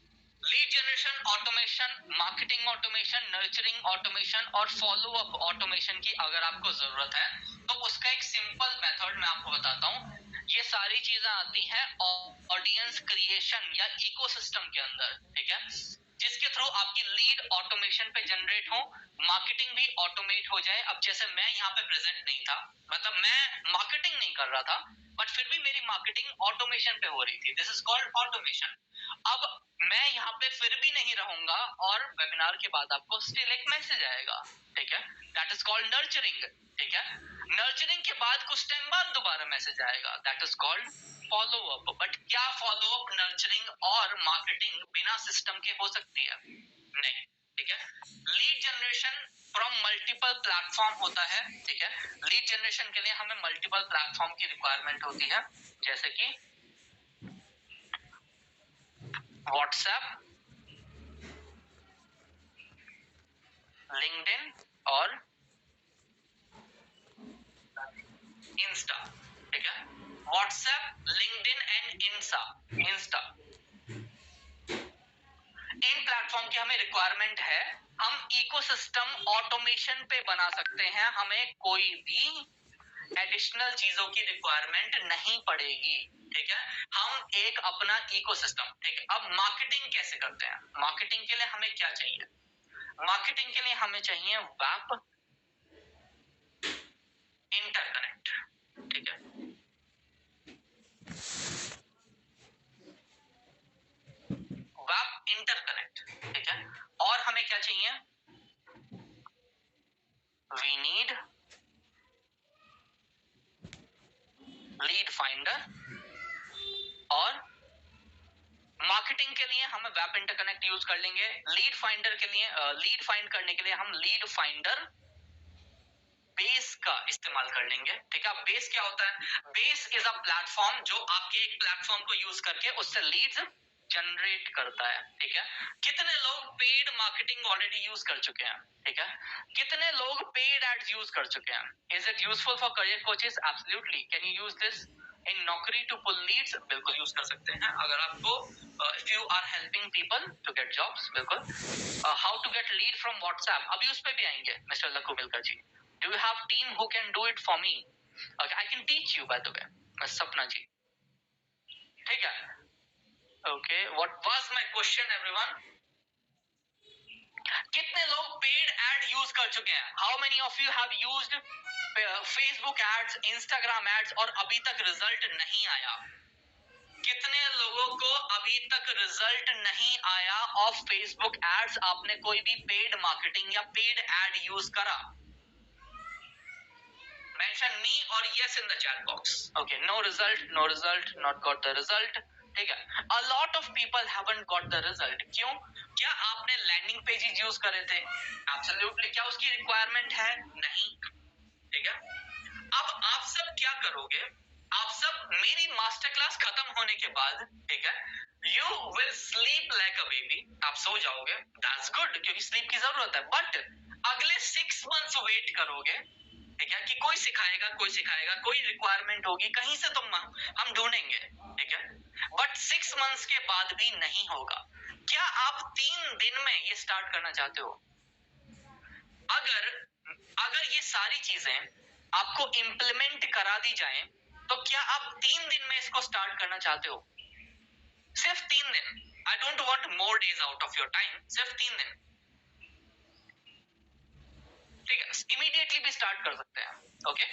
lead generation automation, marketing automation, nurturing automation और फॉलो अप ऑटोमेशन की अगर आपको जरूरत है, तो उसका एक सिंपल मेथड मैं आपको बताता हूँ. ये सारी चीजें आती हैं ऑडियंस क्रिएशन या इकोसिस्टम के अंदर, ठीक है, जिसके थ्रू आपकी लीड ऑटोमेशन पे जनरेट हो, मार्केटिंग भी ऑटोमेट हो जाए. अब जैसे मैं यहाँ पे प्रेजेंट नहीं था, मतलब मैं मार्केटिंग नहीं कर रहा था, बट फिर भी मेरी मार्केटिंग ऑटोमेशन पे हो रही थी. This is called automation. अब मैं यहाँ पे फिर भी नहीं रहूंगा और वेबिनार के बाद आपको स्टिल एक मैसेज आएगा, ठीक है, दैट इज कॉल्ड नर्चरिंग. ठीक है, नर्चरिंग के बाद कुछ टाइम बाद दोबारा मैसेज आएगा, that is called follow up. But क्या फॉलो अप, नर्चरिंग और मार्केटिंग बिना सिस्टम के हो सकती है? नहीं, ठीक है. Lead generation from multiple platform होता है, ठीक है. लीड जनरेशन के लिए हमें मल्टीपल प्लेटफॉर्म की रिक्वायरमेंट होती है, जैसे कि व्हाट्सएप, लिंक्डइन और इंस्टा, ठीक है. WhatsApp, LinkedIn and Insta, in platform की हमें रिक्वायरमेंट है. हम इकोसिस्टम ऑटोमेशन पे बना सकते हैं, हमें कोई भी एडिशनल चीजों की रिक्वायरमेंट नहीं पड़ेगी, ठीक है. हम एक अपना इकोसिस्टम, ठीक है. अब मार्केटिंग कैसे करते हैं? मार्केटिंग के लिए हमें क्या चाहिए? मार्केटिंग के लिए हमें चाहिए वैप इंटरकनेक्ट, ठीक है. वैप इंटरकनेक्ट, ठीक है. और हमें क्या चाहिए? We need lead finder. और मार्केटिंग के लिए हम वेब इंटरकनेक्ट यूज कर लेंगे. लीड फाइंडर के लिए, लीड फाइंड करने के लिए हम लीड फाइंडर बेस का इस्तेमाल कर लेंगे, ठीक है. बेस क्या होता है? बेस इज अ प्लेटफॉर्म जो आपके एक प्लेटफॉर्म को यूज करके उससे लीड्स जनरेट करता है, ठीक है. कितने लोग पेड मार्केटिंग ऑलरेडी यूज कर चुके हैं, ठीक है. कितने लोग पेड एड्स यूज कर चुके हैं? Is it useful for career coaches? Absolutely. Can you use this in Naukri to pull leads? बिल्कुल यूज कर सकते हैं. अगर आपको if you are helping people to get jobs, बिल्कुल. How to get lead from WhatsApp, अभी उस पर भी आएंगे mister Lakku Milka ji. Do you have team who can do it for me? Okay, I can teach you by the way. सपना जी, ठीक है. Okay, what was my question everyone? कितने लोग पेड एड यूज कर चुके हैं? How many of you have used Facebook ads, Instagram ads और अभी तक रिजल्ट नहीं आया? कितने लोगों को अभी तक रिजल्ट नहीं आया ऑफ फेसबुक एड्स? आपने कोई भी पेड मार्केटिंग या पेड एड यूज करा? Mention me or yes in the chat box. Okay, no result, not got the result. ठीक है, a lot of people haven't got the result. क्यों? क्या आपने लैंडिंग पेजेस यूज करे थे? Absolutely. क्या उसकी रिक्वायरमेंट है? नहीं. ठीक है, अब आप सब क्या करोगे? आप सब मेरी मास्टर क्लास खत्म होने के बाद, ठीक है, you will sleep like a baby. आप सो जाओगे. दैट्स गुड, क्योंकि स्लीप की जरूरत है. बट अगले 6 मंथ्स वेट करोगे, ठीक है, कि कोई सिखाएगा, कोई रिक्वायरमेंट होगी, कहीं से तुम हम ढूंढेंगे. ठीक है, बट 6 मंथ्स के बाद भी नहीं होगा. क्या आप 3 दिन में ये स्टार्ट करना चाहते हो? अगर अगर ये सारी चीजें आपको इम्प्लीमेंट करा दी जाएं, तो क्या आप 3 दिन में इसको स्टार्ट करना चाहते हो? सिर्फ 3 दिन. I don't want more days out of your time. सिर्फ 3 दिन. ठीक है, इमीडिएटली भी स्टार्ट कर सकते हैं. Okay,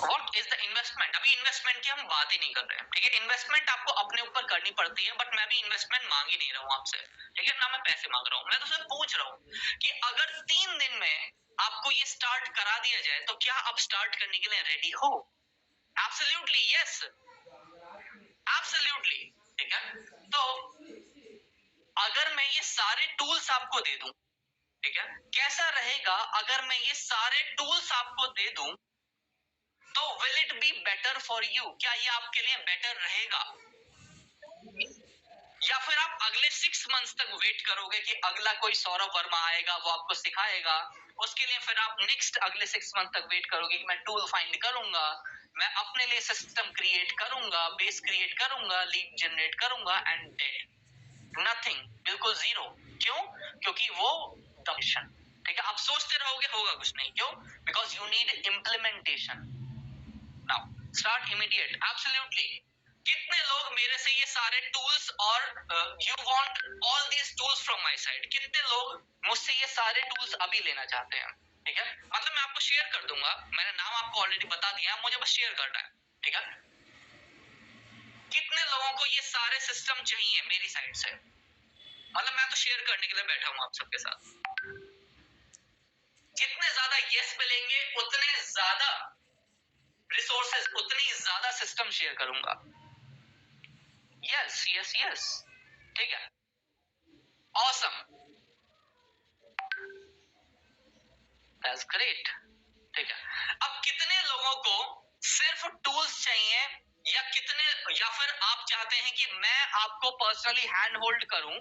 what is the investment? अभी इन्वेस्टमेंट की हम बात ही नहीं कर रहे हैं. ठीक है, इन्वेस्टमेंट आपको अपने ऊपर करनी पड़ती है, बट मैं भी इन्वेस्टमेंट मांग ही नहीं रहा हूं आपसे. ठीक है ना, मैं पैसे मांग रहा हूं. मैं तो सिर्फ पूछ रहा हूं कि अगर 3 दिन में आपको ये स्टार्ट करा दिया जाए, तो क्या आप स्टार्ट करने के लिए रेडी हो? Absolutely yes, absolutely. ठीक है, तो अगर मैं ये सारे टूल्स आपको दे दूं, ठीक है, कैसा रहेगा अगर मैं ये सारे टूल्स आपको दे दूं, तो will it be better for you? क्या ये आपके लिए बेटर रहेगा? या फिर आप अगले 6 मंथ्स तक वेट करोगे कि अगला कोई सौरभ वर्मा आएगा, वो आपको सिखाएगा, उसके लिए फिर आप नेक्स्ट अगले 6 मंथ तक वेट करोगे कि मैं टूल फाइंड करूंगा, मैं अपने लिए सिस्टम क्रिएट करूंगा, बेस क्रिएट करूंगा, लीड जनरेट करूंगा, एंड डेड नथिंग, बिल्कुल जीरो. क्यों? क्योंकि वो दर्शन. ठीक है, आप सोचते रहोगे होगा कुछ नहीं. क्यों? Because you need implementation. Now start immediate. Absolutely. कितने लोग मेरे से ये सारे टूल्स और you want all these tools from my side, कितने लोग मुझसे ये सारे टूल्स अभी लेना चाहते हैं? ठीक है, मतलब मैं आपको शेयर कर दूंगा, मैंने नाम आपको ऑलरेडी बता दिया, मुझे बस शेयर करना है. ठीक है, कितने लोगों को ये सारे सिस्टम चाहिए मेरी साइड से? मतलब मैं तो शेयर करने के लिए बैठा हूं आप सबके साथ. जितने ज्यादा यस मिलेंगे, उतने ज्यादा रिसोर्सेज, उतनी ज्यादा सिस्टम शेयर करूंगा. Yes yes yes. ठीक है, ऑसम, दैट्स ग्रेट. ठीक है, अब कितने लोगों को सिर्फ टूल्स चाहिए, या फिर आप चाहते हैं कि मैं आपको पर्सनली हैंड होल्ड करूं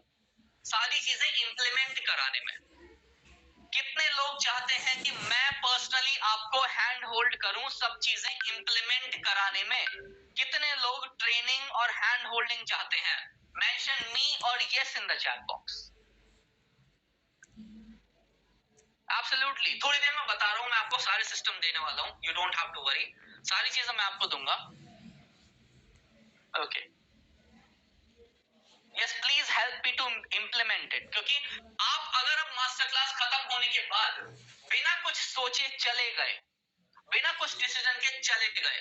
सारी चीजें इंप्लीमेंट कराने में? कितने लोग चाहते हैं कि मैं पर्सनली आपको हैंड होल्ड करूं सब चीजें इंप्लीमेंट कराने में? कितने लोग ट्रेनिंग और हैंड होल्डिंग चाहते हैं? मेंशन मी और yes in the chat box. Absolutely. थोड़ी देर में बता रहा हूं, मैं आपको सारे सिस्टम देने वाला हूं. You don't have to worry, सारी चीजें मैं आपको दूंगा. Okay, yes please help me to implement it. क्योंकि आप अगर अब मास्टर क्लास खत्म होने के बाद बिना कुछ सोचे चले गए, बिना कुछ डिसीजन के चले गए,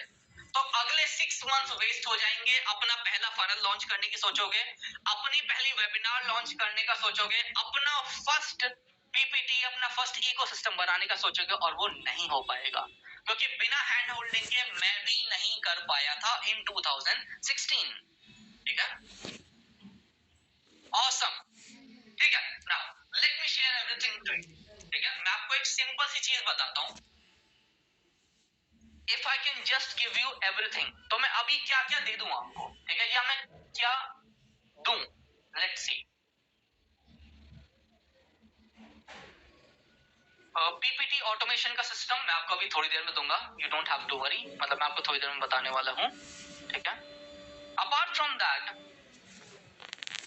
तो अगले 6 मंथ्स वेस्ट हो जाएंगे. अपना पहला फनल लॉन्च करने की सोचोगे, अपनी पहली वेबिनार लॉन्च करने का सोचोगे, अपना फर्स्ट पीपीटी, अपना फर्स्ट इकोसिस्टम बनाने का सोचोगे, और वो नहीं हो पाएगा. क्योंकि बिना हैंड होल्डिंग के मैं भी नहीं कर पाया था इन 2016. ठीक है, ऑसम. ठीक है, now let me share everything to you. ठीक है, मैं आपको एक सिंपल सी चीज बताता हूं. If I can just give you everything, तो मैं अभी क्या क्या दे दूं आपको? ठीक है, या मैं क्या दूं? Let's see. पीपीटी ऑटोमेशन का सिस्टम मैं आपको अभी थोड़ी देर में दूंगा. You don't have to worry, मतलब मैं आपको थोड़ी देर में बताने वाला हूं. ठीक है, अपार्ट फ्रॉम दैट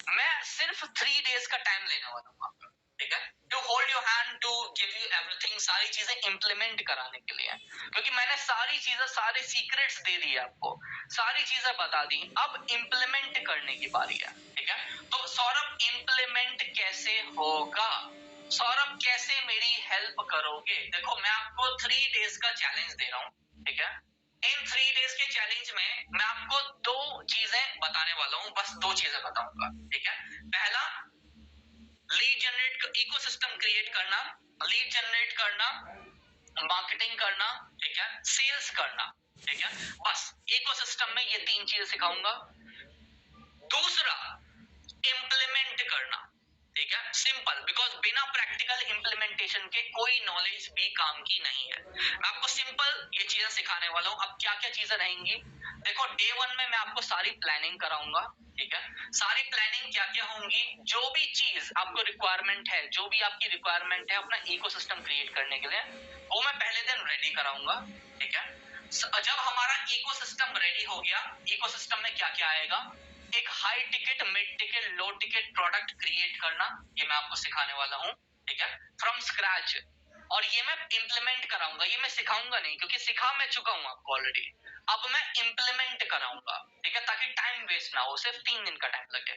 मैं सिर्फ 3 डेज का टाइम लेने वाला हूं आपका. ठीक है, to hold your hand, to give you everything, सारी चीजें इंप्लीमेंट कराने के लिए. क्योंकि मैंने सारी चीजें, सारे सीक्रेट्स दे दिए आपको, सारी चीजें बता दी, अब इंप्लीमेंट करने की बारी है. ठीक है, तो सौरभ इंप्लीमेंट कैसे होगा? सौरभ कैसे मेरी हेल्प करोगे? देखो मैं आपको 3 डेज का चैलेंज दे रहा हूं. ठीक है, इन 3 डेज के चैलेंज में मैं आपको 2 चीजें बताने वाला हूं, बस 2 चीजें बताऊंगा. ठीक है, पहला लीड जनरेट, इकोसिस्टम क्रिएट करना, लीड जनरेट करना, मार्केटिंग करना. ठीक ठीक है, सेल्स करना, ठीक है, बस इकोसिस्टम में ये 3 चीजें सिखाऊंगा। दूसरा, इंप्लीमेंट करना, ठीक है, सिंपल, बिकॉज बिना प्रैक्टिकल इंप्लीमेंटेशन के कोई नॉलेज भी काम की नहीं है। मैं आपको सिंपल ये चीजें सिखाने वाला हूं। अब क्या क्या चीजें रहेंगी, देखो डे 1 में मैं आपको सारी प्लानिंग कराऊंगा, ठीक है, सारी प्लानिंग क्या क्या होंगी, जो भी चीज आपको रिक्वायरमेंट है, जो भी आपकी रिक्वायरमेंट है अपना इकोसिस्टम क्रिएट करने के लिए, वो मैं पहले दिन रेडी कराऊंगा, ठीक है। जब हमारा इकोसिस्टम रेडी हो गया, इकोसिस्टम में क्या क्या आएगा, एक हाई टिकट, मिड टिकट, लो टिकट प्रोडक्ट क्रिएट करना, ये मैं आपको सिखाने वाला हूं, ठीक है, फ्रॉम स्क्रैच। और ये मैं इंप्लीमेंट कराऊंगा, ये मैं सिखाऊंगा नहीं, क्योंकि सिखा मैं चुका हूं आपको ऑलरेडी। अब मैं इंप्लीमेंट कराऊंगा, ठीक है, ताकि टाइम वेस्ट ना हो, सिर्फ 3 दिन का टाइम लगे।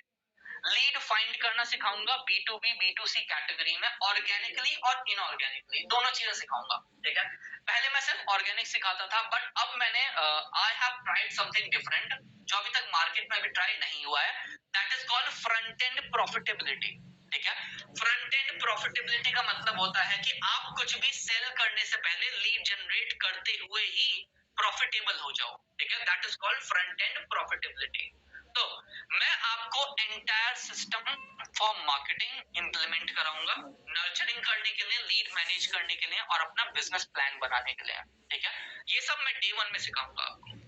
लीड फाइंड करना सिखाऊंगा, B2B B2C कैटेगरी में, ऑर्गेनिकली और इनऑर्गेनिकली दोनों चीजें सिखाऊंगा, ठीक है। पहले मैं सिर्फ ऑर्गेनिक सिखाता था, बट अब मैंने I have tried something different, जो अभी तक मार्केट में भी ट्राई नहीं हुआ है, that is called front end profitability, ठीक है। फ्रंट एंड प्रॉफिटेबिलिटी का मतलब होता है कि आप कुछ भी सेल करने से पहले लीड जनरेट करते हुए ही प्रॉफिटेबल हो जाओ, ठीक है, that is called front end profitability. तो मैं आपको entire system for marketing implement कराऊंगा, नर्चरिंग करने के लिए, लीड मैनेज करने के लिए और अपना बिजनेस प्लान बनाने के लिए, ठीक है। ये सब मैं डे 1 में सिखाऊंगा आपको।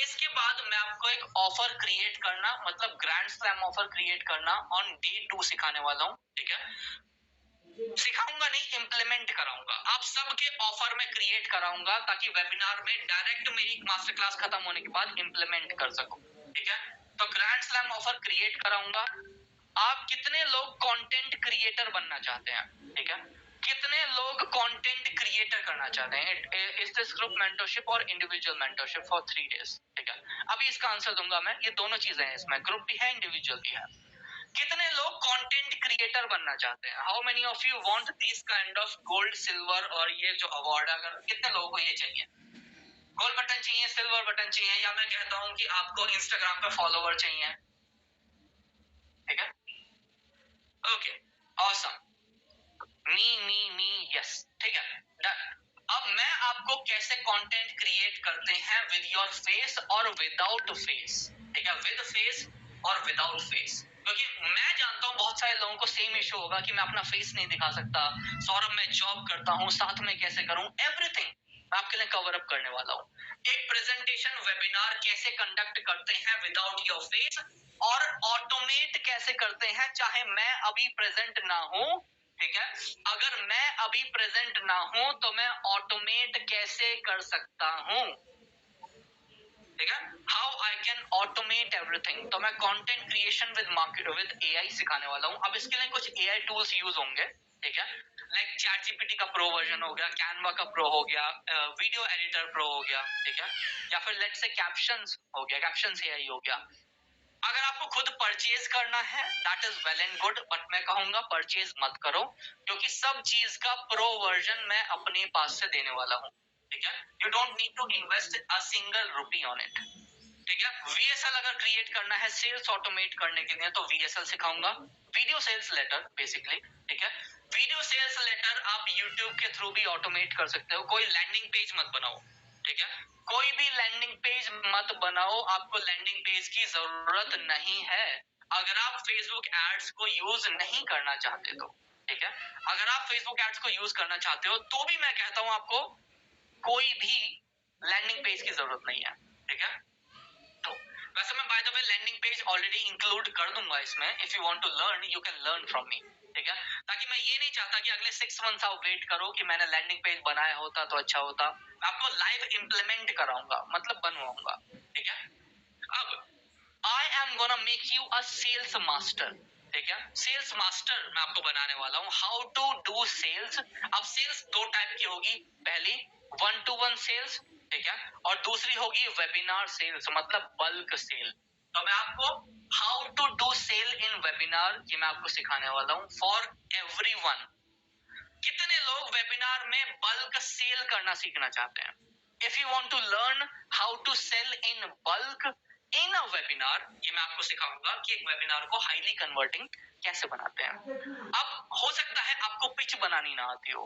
इसके बाद मैं आपको एक ऑफर क्रिएट करना, मतलब ग्रैंड स्लैम ऑफर क्रिएट करना ऑन डे 2 सिखाने वाला हूं, ठीक है। सिखाऊंगा नहीं, इंप्लीमेंट कराऊंगा। आप सबके ऑफर में क्रिएट कराऊंगा, ताकि वेबिनार में डायरेक्ट मेरी मास्टर क्लास खत्म होने के बाद इंप्लीमेंट कर सको, ठीक है। तो ग्रैंड स्लैम ऑफर क्रिएट कराऊंगा। आप कितने लोग कंटेंट क्रिएटर बनना चाहते हैं, ठीक है, कितने लोग कंटेंट क्रिएटर करना चाहते हैं, इज दिस ग्रुप मेंटरशिप और इंडिविजुअल मेंटरशिप फॉर 3 डेज, ठीक है। अभी इसका आंसर दूंगा मैं, ये दोनों चीजें हैं इसमें, ग्रुप भी है, इंडिविजुअल भी है। कितने लोग कंटेंट क्रिएटर बनना चाहते हैं, how many of you want this kind of gold, silver और ये जो अवार्ड, अगर कितने लोगों को ये चाहिए, गोल्ड बटन चाहिए, सिल्वर बटन चाहिए, या मैं कहता हूं कि आपको इंस्टाग्राम पे फॉलोवर चाहिए, ठीक है, ओके, ऑसम, मी यस, ठीक है, डन। अब मैं आपको कैसे कंटेंट क्रिएट करते हैं विद योर फेस और विदाउट फेस, ठीक है, विद फेस और विदाउट फेस, क्योंकि मैं जानता हूं बहुत सारे लोगों को सेम इशू होगा कि मैं अपना फेस नहीं दिखा सकता, सौरभ मैं जॉब करता हूं, साथ में कैसे करूं, एवरीथिंग आपके लिए कवर अप करने वाला हूं। एक प्रेजेंटेशन वेबिनार कैसे कंडक्ट करते हैं विदाउट योर फेस, और ऑटोमेट कैसे करते हैं चाहे मैं अभी प्रेजेंट ना हूं, ठीक है, अगर मैं अभी प्रेजेंट ना हूं तो मैं ऑटोमेट कैसे कर सकता हूं, ठीक है, how I can automate everything. तो मैं content creation with market with AI सिखाने वाला हूं। अब इसके लिए कुछ एआई टूल्स यूज होंगे, ठीक है, लाइक चैट जीपीटी का प्रो वर्जन हो गया, कैनवा का प्रो हो गया, वीडियो एडिटर प्रो हो गया, ठीक है, या फिर लेट्स से कैप्शंस हो गया, कैप्शंस एआई हो गया। अगर आपको खुद परचेज करना है that is well and good, but मैं कहूंगा परचेज मत करो, क्योंकि सब चीज का प्रो वर्जन मैं अपने पास से देने वाला हूं, ठीक है। You don't need to invest a single rupee on it, ठीक है। VSL अगर क्रिएट करना है सेल्स ऑटोमेट करने के लिए, तो VSL सिखाऊंगा, वीडियो सेल्स लेटर बेसिकली, ठीक है। वीडियो सेल्स लेटर आप यूट्यूब के थ्रू भी ऑटोमेट कर सकते हो। कोई लैंडिंग पेज मत बनाओ, ठीक है, कोई भी लैंडिंग पेज मत बनाओ, आपको लैंडिंग पेज की जरूरत नहीं है अगर आप फेसबुक एड्स को यूज नहीं करना चाहते तो, ठीक है। अगर आप फेसबुक एड्स को यूज करना चाहते हो तो भी मैं कहता हूं आपको कोई भी लैंडिंग पेज की जरूरत नहीं है, ठीक है। तो वैसे मैं by the way landing page already include कर दूंगा इसमें, if you want to learn you can learn from me, ठीक है, ताकि मैं ये नहीं चाहता कि अगले 6 मंथ्स आप वेट करो कि मैंने लैंडिंग पेज बनाया होता तो अच्छा होता। मैं आपको लाइव इंप्लीमेंट कराऊंगा, मतलब बनवाऊंगा, ठीक है। अब I am gonna make you a sales master, ठीक है, सेल्स मास्टर मैं आपको बनाने वाला हूं, हाउ टू डू सेल्स। अब सेल्स 2 टाइप की होगी, पहली 1-to-1 सेल्स, ठीक है, और दूसरी होगी वेबिनार सेल्स, मतलब बल्क सेल। तो मैं आपको how to do sale in webinar ये मैं आपको सिखाने वाला हूं फॉर एवरीवन। कितने लोग वेबिनार में बल्क सेल करना सीखना चाहते हैं? If you want to learn how to sell in bulk in a webinar, ये मैं आपको सिखाऊंगा कि एक वेबिनार को हाईली कन्वर्टिंग कैसे बनाते हैं। अब हो सकता है आपको पिच बनानी ना आती हो,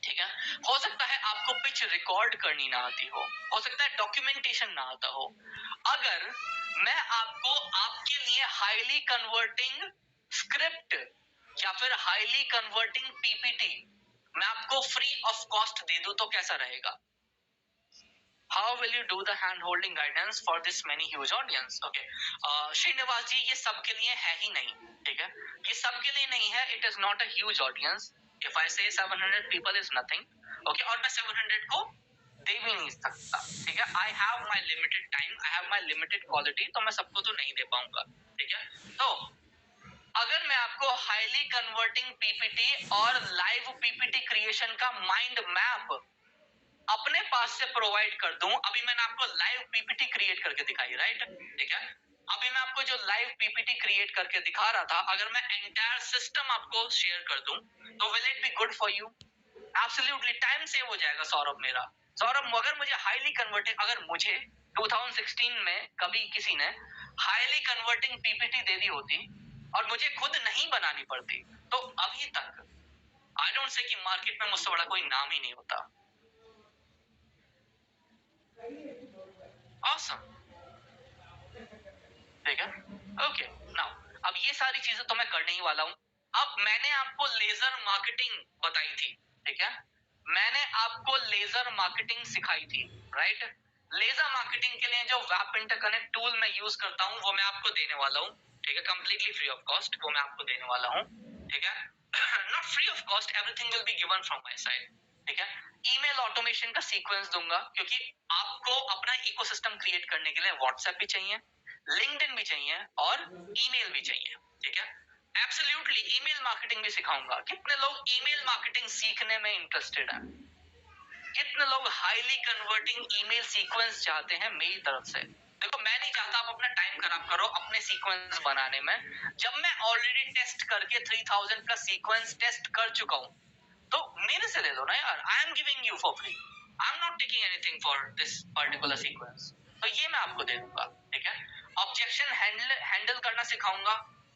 ठीक है। हो सकता है आपको पिच रिकॉर्ड करनी ना आती हो सकता है डॉक्यूमेंटेशन ना आता हो। अगर मैं आपको आपके लिए हाईली कन्वर्टिंग स्क्रिप्ट या फिर हाईली कन्वर्टिंग पीपीटी मैं आपको फ्री ऑफ कॉस्ट दे दूं तो कैसा रहेगा? How will you do the hand holding guidance for this many huge audience? Okay, Srinivas जी ये सबके लिए है ही नहीं, ठीक है, ये सबके लिए नहीं है. It is not a huge audience. If I say 700 people is nothing, okay, और मैं 700 को दे भी नहीं सकता, ठीक है. I have my limited time, I have my limited quality, तो मैं सबको तो नहीं दे पाऊंगा, ठीक है. तो अगर मैं आपको हाईली कन्वर्टिंग पीपीटी और लाइव पीपीटी क्रिएशन का माइंड मैप अपने पास से प्रोवाइड कर दूं, अभी मैंने आपको लाइव पीपीटी क्रिएट करके दिखाई, राइट, ठीक है. अभी मैं आपको जो लाइव पीपीटी क्रिएट करके दिखा रहा था, अगर मैं एंटायर सिस्टम आपको शेयर कर दूं तो will it be good for you? Absolutely, time save हो जाएगा सौरभ मेरा. सौरभ, अगर मुझे हाईली कन्वर्टिंग, अगर मुझे 2016 में कभी किसी ने हाईली कन्वर्टिंग पीपीटी दे दी होती और मुझे खुद नहीं बनानी पड़ती, तो अभी तक आई डोंट से कि मार्केट में मुझसे बड़ा कोई नाम ही नहीं होता. Awesome. ठीक है, ओके. नाउ अब ये सारी चीजें तो मैं करने ही वाला हूं. अब मैंने आपको लेजर मार्केटिंग बताई थी, ठीक है, मैंने आपको लेजर मार्केटिंग सिखाई थी, राइट. लेजर मार्केटिंग के लिए जो वेब इंटरकनेक्ट टूल मैं यूज करता हूं वो मैं आपको देने वाला हूं, ठीक है, कंप्लीटली फ्री ऑफ कॉस्ट, वो मैं आपको देने वाला हूं, ठीक है. Not free of cost, everything will be given from my side, ठीक है. ईमेल ऑटोमेशन का सीक्वेंस दूंगा क्योंकि आपको अपना इकोसिस्टम क्रिएट करने के लिए व्हाट्सएप भी चाहिए, लिंक्डइन भी चाहिए और ईमेल भी चाहिए, ठीक है. एब्सोल्युटली ईमेल मार्केटिंग भी सिखाऊंगा. कितने लोग ईमेल मार्केटिंग सीखने में इंटरेस्टेड हैं? कितने लोग हाईली कन्वर्टिंग ईमेल सीक्वेंस चाहते हैं मेरी तरफ से? देखो, मैं नहीं चाहता आप अपना टाइम खराब करो अपने सीक्वेंस बनाने में, जब मैं ऑलरेडी टेस्ट करके 3000 प्लस सीक्वेंस टेस्ट कर चुका हूं, तो मेरे से ले लो ना यार. I am giving you for free, I am not taking anything for this particular sequence, तो ये मैं आपको दे दूंगा, ठीक है. ऑब्जेक्शन हैंडल करना सिखाऊंगा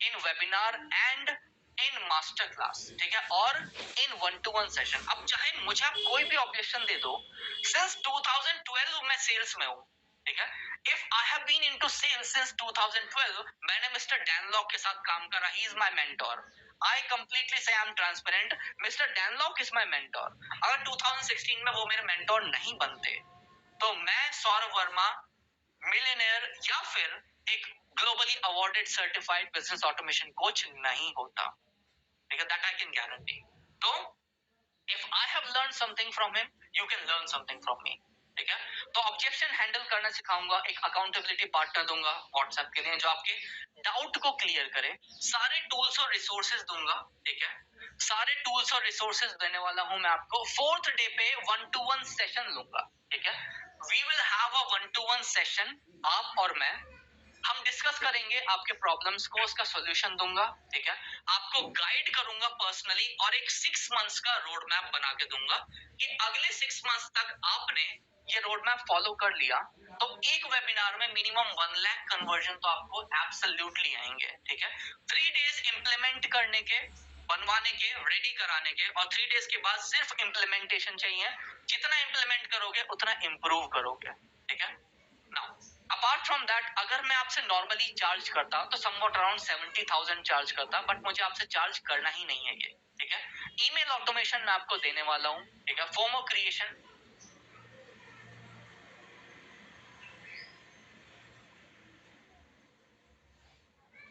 in webinar and in master class, ठीक है, और इन 1-to-1 सेशन. अब चाहे मुझे आप कोई भी ऑब्जेक्शन दे दो, सिंस 2012 मैं सेल्स में हूं, ठीक है. If I have been into sales since 2012, मैंने मिस्टर डैनलॉक के साथ काम करा, he is my mentor. I completely say I'm transparent. Mr. Danlock is my mentor. अगर 2016 में वो मेरे मेंटोर नहीं बनते, तो मैं सौरभ वर्मा मिलियनेयर या फिर एक globally awarded certified business automation coach नहीं होता, ठीक है. That I can guarantee. तो if I have learn something from him, you can learn something from me, ठीक है. तो ऑब्जेक्शन हैंडल करना सिखाऊंगा, एक अकाउंटेबिलिटी पार्टनर दूंगा व्हाट्सएप के लिए जो आपके डाउट को क्लियर करे, सारे टूल्स और रिसोर्सेज दूंगा, ठीक है. सारे टूल्स और रिसोर्सेज देने वाला हूं मैं आपको. 4th डे पे 1-to-1 सेशन लूंगा, ठीक है. We will have a 1-to-1 session, आप और मैं. हम डिस्कस करेंगे आपके प्रॉब्लम्स को, उसका सॉल्यूशन दूंगा, ठीक है. आपको गाइड करूंगा पर्सनली और एक 6 मंथ्स का रोड मैप बना के दूंगा कि अगले 6 मंथ्स तक आपने ये रोड मैप फॉलो कर लिया तो एक वेबिनार में मिनिमम 1 लाख कन्वर्जन तो आपको एब्सोल्युटली आएंगे, ठीक है. 3 डेज इंप्लीमेंट करने के, बनवाने के, रेडी कराने के, और 3 डेज के बाद सिर्फ इंप्लीमेंटेशन चाहिए. जितना इंप्लीमेंट करोगे उतना इंप्रूव करोगे, ठीक है. नाउ अपार्ट फ्रॉम दैट, अगर मैं आपसे नॉर्मली चार्ज करता तो समवॉट अराउंड 70,000 चार्ज करता, बट मुझे आपसे चार्ज करना ही नहीं है ये, ठीक है. ईमेल ऑटोमेशन मैं आपको देने वाला हूँ, ठीक है. फोमो क्रिएशन,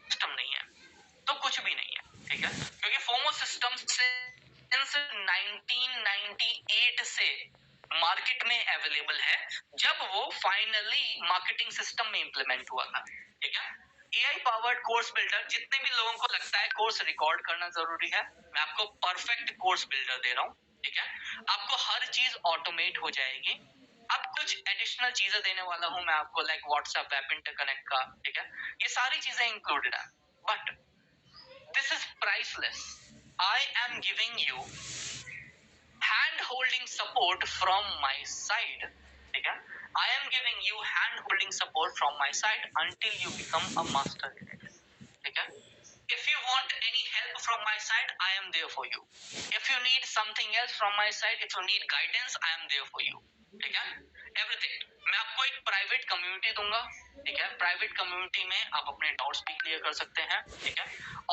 सिस्टम नहीं है तो कुछ भी नहीं है, ठीक है. क्योंकि फोमो सिस्टम सिंस 1998 से मार्केट में अवेलेबल है, जब वो फाइनली मार्केटिंग सिस्टम में इंप्लीमेंट हुआ था, ठीक है. एआई पावर्ड कोर्स बिल्डर, जितने भी लोगों को लगता है कोर्स रिकॉर्ड करना जरूरी है, मैं आपको परफेक्ट कोर्स बिल्डर दे रहा हूँ, ठीक है. आपको हर चीज ऑटोमेट हो जाएगी. अब कुछ एडिशनल चीजें देने वाला हूं मैं आपको, लाइक व्हाट्सएप वेब इंटरकनेक्ट का, ठीक है. ये सारी चीजें इंक्लूडेड है, but this is priceless. I am giving you hand holding support from my side, ठीक है. I am giving you hand holding support from my side until you become a master in it, ठीक है. If you want any help from my side, I am there for you. If you need something else from my side, if you need guidance, I am there for you. ठीक है, everything. मैं आपको एक private community दूंगा. ठीक है, private community में आप अपने डाउट्स भी क्लियर कर सकते हैं. ठीक है,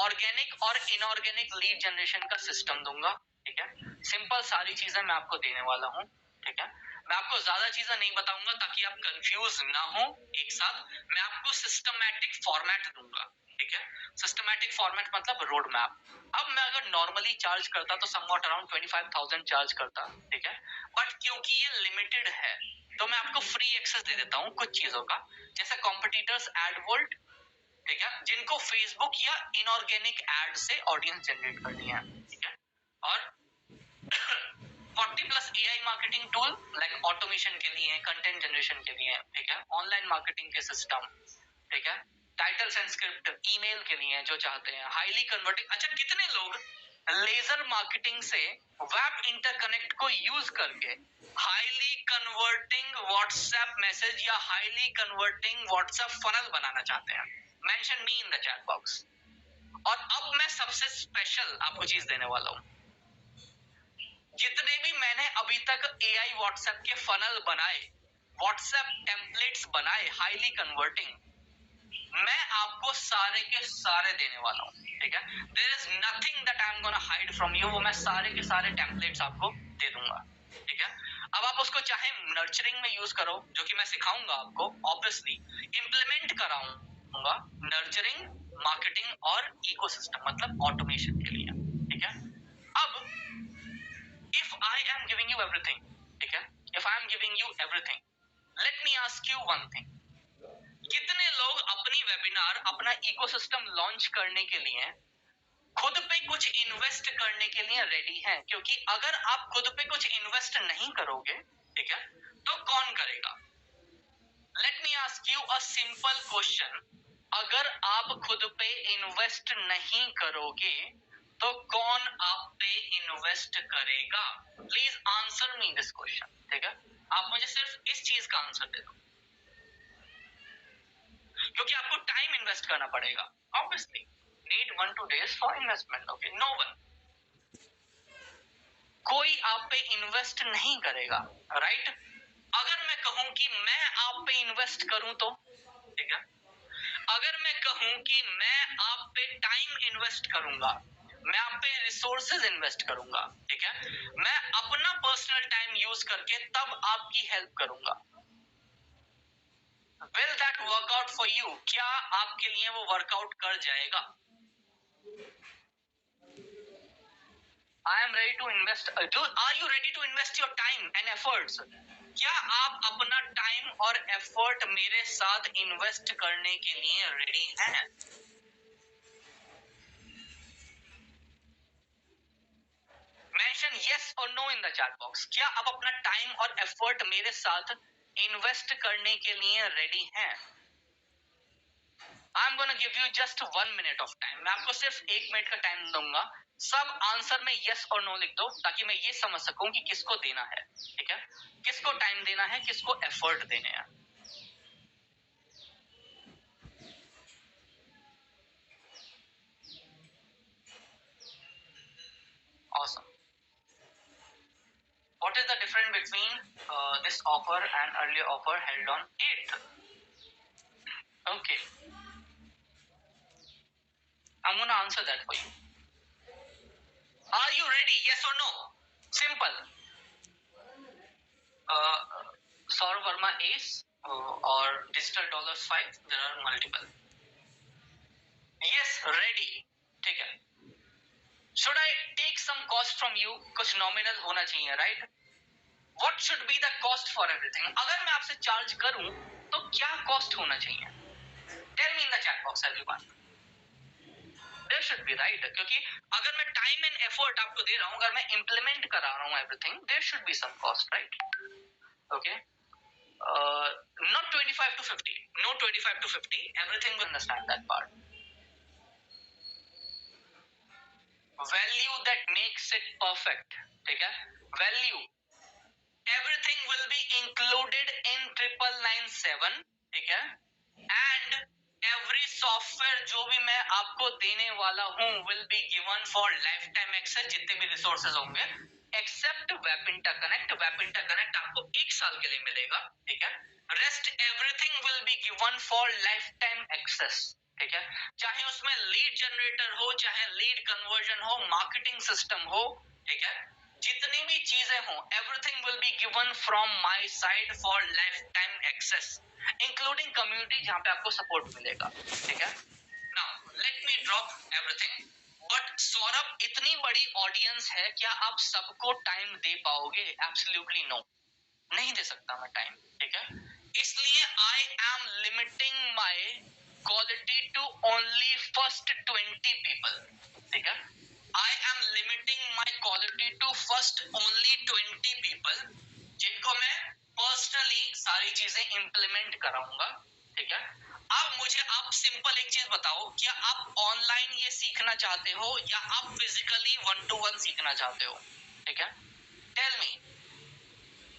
ऑर्गेनिक और इनऑर्गेनिक लीड जनरेशन का सिस्टम दूंगा. ठीक है, सिंपल सारी चीजें मैं आपको देने वाला हूँ. ठीक है, मैं आपको ज्यादा चीजें नहीं बताऊंगा ताकि आप कंफ्यूज ना हो. एक साथ मैं आपको सिस्टमैटिक फॉर्मेट दूंगा. ठीक है, सिस्टमैटिक फॉर्मेट मतलब रोड मैप. अब मैं अगर नॉर्मली चार्ज करता तो समवॉट अराउंड 25,000 चार्ज करता. ठीक है, बट क्योंकि ये लिमिटेड है तो मैं आपको फ्री एक्सेस दे देता हूँ कुछ चीजों का, जैसे कॉम्पिटिटर्स एडवोल्ट. ठीक है, जिनको फेसबुक या इनऑर्गेनिक एड से ऑडियंस जनरेट करनी है. ठीक है, और 40+ AI marketing tool like automation के लिए, कंटेंट जनरेशन के लिए. ठीक है, ऑनलाइन मार्केटिंग के सिस्टम. ठीक है, टाइटल्स एंड स्क्रिप्ट, ईमेल के लिए जो चाहते हैं, हाईली कन्वर्टिंग. अच्छा, कितने लोग लेजर मार्केटिंग से वेब इंटरकनेक्ट को यूज करके हाईली कन्वर्टिंग व्हाट्सएप मैसेज या हाईली कन्वर्टिंग व्हाट्सएप फनल बनाना चाहते हैं? Mention me in the chat box. और अब मैं सबसे स्पेशल आपको चीज देने वाला हूं. जितने भी मैंने अभी तक AI व्हाट्सएप के फनल बनाए, व्हाट्सएप टेम्पलेट्स बनाए हाईली कन्वर्टिंग, मैं आपको सारे के सारे देने वाला हूँ. ठीक है, there is nothing that I am gonna hide from you. वो मैं सारे के सारे टेम्पलेट्स आपको दे दूंगा. ठीक है, अब आप उसको चाहे नर्चरिंग में यूज करो, जो कि मैं सिखाऊंगा आपको, ऑब्वियसली इम्प्लीमेंट कराऊंगा नर्चरिंग, मार्केटिंग और इकोसिस्टम मतलब ऑटोमेशन के लिए. ठीक है, अब if I am giving you everything, ठीक है, if I am giving you everything, late me ask you one thing. कितने लोग अपनी वेबिनार, अपना इकोसिस्टम लॉन्च करने के लिए खुद पे कुछ इन्वेस्ट करने के लिए रेडी हैं? क्योंकि अगर आप खुद पे कुछ इन्वेस्ट नहीं करोगे, ठीक है, तो कौन करेगा? Late me ask you a simple question. अगर आप खुद पे इन्वेस्ट नहीं करोगे तो कौन आप पे इन्वेस्ट करेगा? Please answer me this question. ठीक है, आप मुझे सिर्फ इस चीज का आंसर दे दो, क्योंकि आपको टाइम इन्वेस्ट करना पड़ेगा. Obviously need 1-2 days for investment. Okay, no one, कोई आप पे इन्वेस्ट नहीं करेगा. राइट? अगर मैं कहूं कि मैं आप पे इन्वेस्ट करूं तो, ठीक है, अगर मैं कहूं कि मैं आप पे टाइम इन्वेस्ट करूंगा, मैं आप पे रिसोर्सेज इन्वेस्ट करूंगा, ठीक है, मैं अपना पर्सनल टाइम यूज करके तब आपकी हेल्प करूंगा, will that work out for you? क्या आपके लिए वो वर्कआउट कर जाएगा? I am ready to invest. Are you ready to invest your time and efforts? क्या आप अपना टाइम और एफर्ट मेरे साथ इन्वेस्ट करने के लिए रेडी हैं? Mention yes or no in the chat box. क्या आप अपना टाइम और एफर्ट मेरे साथ इन्वेस्ट करने के लिए रेडी हैं? I'm gonna give you just 1 minute of time. मैं आपको सिर्फ 1 मिनट का टाइम दूंगा. सब आंसर में yes और no लिख दो ताकि मैं ये समझ सकूं कि किसको देना है. ठीक है, किसको टाइम देना है, किसको एफर्ट देने हैं. Awesome. What is the difference between this offer and earlier offer held on 8th? Okay, I'm gonna answer that for you. Are you ready? Yes or no? Simple. Saurav Verma Ace or Digital Dollars 5, there are multiple. Yes, ready. ठीक है. Should I take some cost from you? कुछ nominal होना चाहिए, right? What should be the cost for everything? अगर मैं आपसे charge करूं तो क्या कॉस्ट होना चाहिए? Tell me in the chat box, everyone. There should be, right? क्योंकि अगर मैं टाइम एंड एफर्ट आपको दे रहा हूं, अगर मैं इम्प्लीमेंट करा रहा हूं everything, there should be some cost, right? Okay. Not 25 to 50. No 25 to 50. Everything will understand that part. Value that makes it perfect. ठीक है? Value. Everything will be included in 9997. ठीक है? And एवरी सॉफ्टवेयर जो भी मैं आपको देने वाला हूं will be given for life time access, जितने भी रिसोर्सेज होंगे, except web interconnect. Web interconnect आपको 1 साल के लिए मिलेगा, ठीक है। Rest everything will be given for life time access, ठीक है। चाहे उसमें लीड जनरेटर हो, चाहे लीड कन्वर्जन हो, मार्केटिंग सिस्टम हो, ठीक है, जितनी भी चीजें हो, everything will be given from my side for life time access, including community जहां पे आपको सपोर्ट मिलेगा, ठीक है। Now let me drop everything. But Saurabh, इतनी बड़ी ऑडियंस है, क्या आप सबको टाइम दे पाओगे? एब्सोल्युटली नो, नहीं दे सकता मैं टाइम, ठीक है। इसलिए I am limiting my quality to only first 20 people, ठीक है। I am limiting my quality to first only 20 people, जिनको मैं पर्सनली सारी चीजें इंप्लीमेंट कराऊंगा, ठीक है। अब मुझे आप सिंपल एक चीज बताओ, क्या आप ऑनलाइन ये सीखना चाहते हो या आप फिजिकली 1-to-1 सीखना चाहते हो, ठीक है। टेल मी,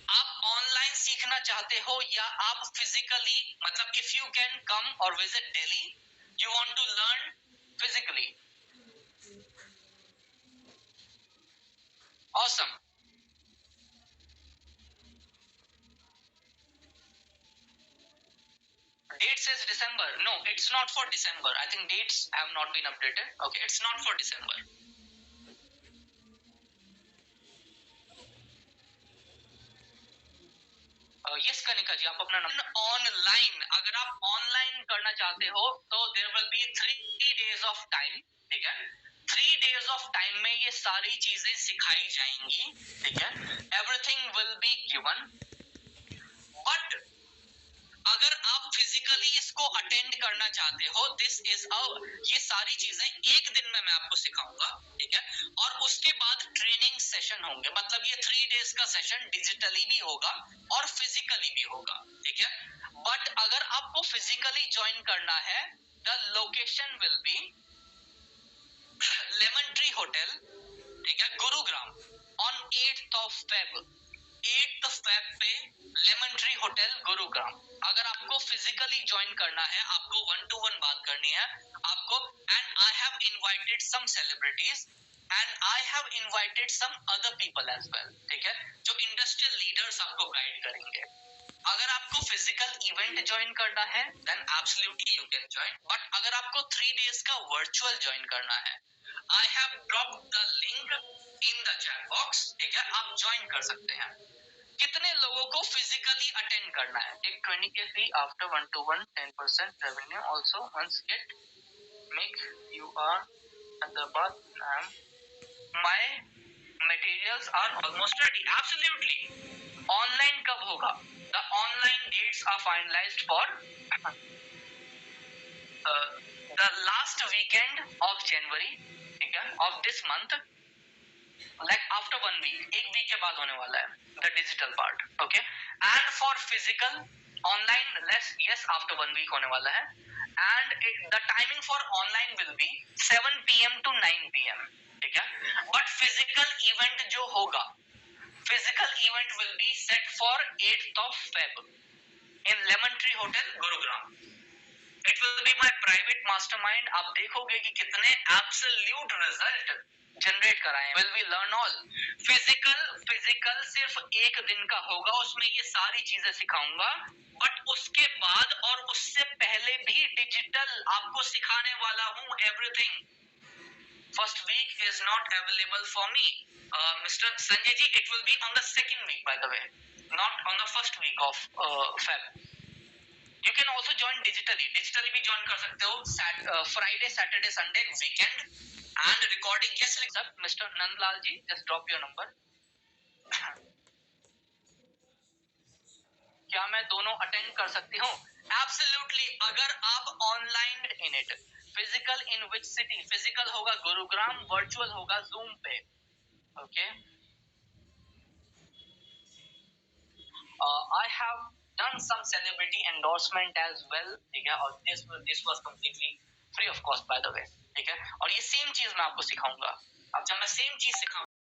आप ऑनलाइन सीखना चाहते हो या आप फिजिकली, मतलब इफ यू कैन कम और visit Delhi, you want to learn physically. Awesome. Date says December. No, it's not for December. I think dates have not been updated. Okay, it's not for December. Yes, Kanika ji, आप अपना number online, अगर आप online करना चाहते हो तो there will be 3 days of time, ठीक है। 3 days ऑफ टाइम में ये सारी चीजें सिखाई जाएंगी, ठीक है। Everything will be given. But अगर आप फिजिकली इसको अटेंड करना चाहते हो, दिस इज ये सारी चीजें एक दिन में मैं आपको सिखाऊंगा, ठीक है। और उसके बाद ट्रेनिंग सेशन होंगे, मतलब ये 3 days का सेशन डिजिटली भी होगा और फिजिकली भी होगा, ठीक है। बट अगर आपको फिजिकली ज्वाइन करना है, the location will be lemon tree hotel, ठीक है, Gurugram, on 8th of Feb, 8th Feb पे लेमन ट्री होटल गुरुग्राम। अगर आपको फिजिकली ज्वाइन करना है, आपको 1-to-1 बात करनी है आपको, and I have invited some celebrities and I have invited some other people as well, ठीक है, जो इंडस्ट्रियल लीडर्स आपको गाइड करेंगे। अगर आपको फिजिकल इवेंट ज्वाइन करना है then absolutely you can join, but अगर आपको 3 days का वर्चुअल ज्वाइन करना है, I have dropped the link in the chat box, ठीक है, आप ज्वाइन कर सकते हैं। कितने लोगों को फिजिकली अटेंड करना है? Take 20K fee after 1-to-1, 10% revenue also once get make you are Hyderabad. My materials are almost ready. Absolutely. Online कब होगा? The online dates are finalized for the last weekend of January, ठीक है, of this month, like after 1 week, एक week के बाद होने वाला है the digital part, okay, and for physical online yes after 1 week होने वाला है, and the timing for online will be 7 PM to 9 PM, ठीक है। but physical event जो होगा, physical event will be set for 8th of Feb in Lemon Tree Hotel, Gurugram. It will be my private mastermind. आप देखोगे कि कितने absolute result generate कराए। Will we learn all? Physical सिर्फ एक दिन का होगा, उसमें ये सारी चीजें सिखाऊंगा, बट उसके बाद और उससे पहले भी डिजिटल आपको सिखाने वाला हूँ everything. First week is not available for me, Mr. Sanjay ji. It will be on the second week, by the way, not on the first week of Feb. You can also join digitally. Digitally भी join कर सकते हो, Friday, Saturday, Sunday, weekend, and recording. Yes, sir. Mr. Nandlal ji, just drop your number. क्या मैं दोनों attend कर सकती हूँ? Absolutely. अगर आप online in it, physical in which city? Physical होगा गुरुग्राम, वर्चुअल होगा जूम पे, okay. I have done some celebrity endorsement as well, ठीक है, और this was completely free of cost by the way, ठीक है। और ये सेम चीज मैं आपको सिखाऊंगा। अब जब मैं सेम चीज सिखाऊंगा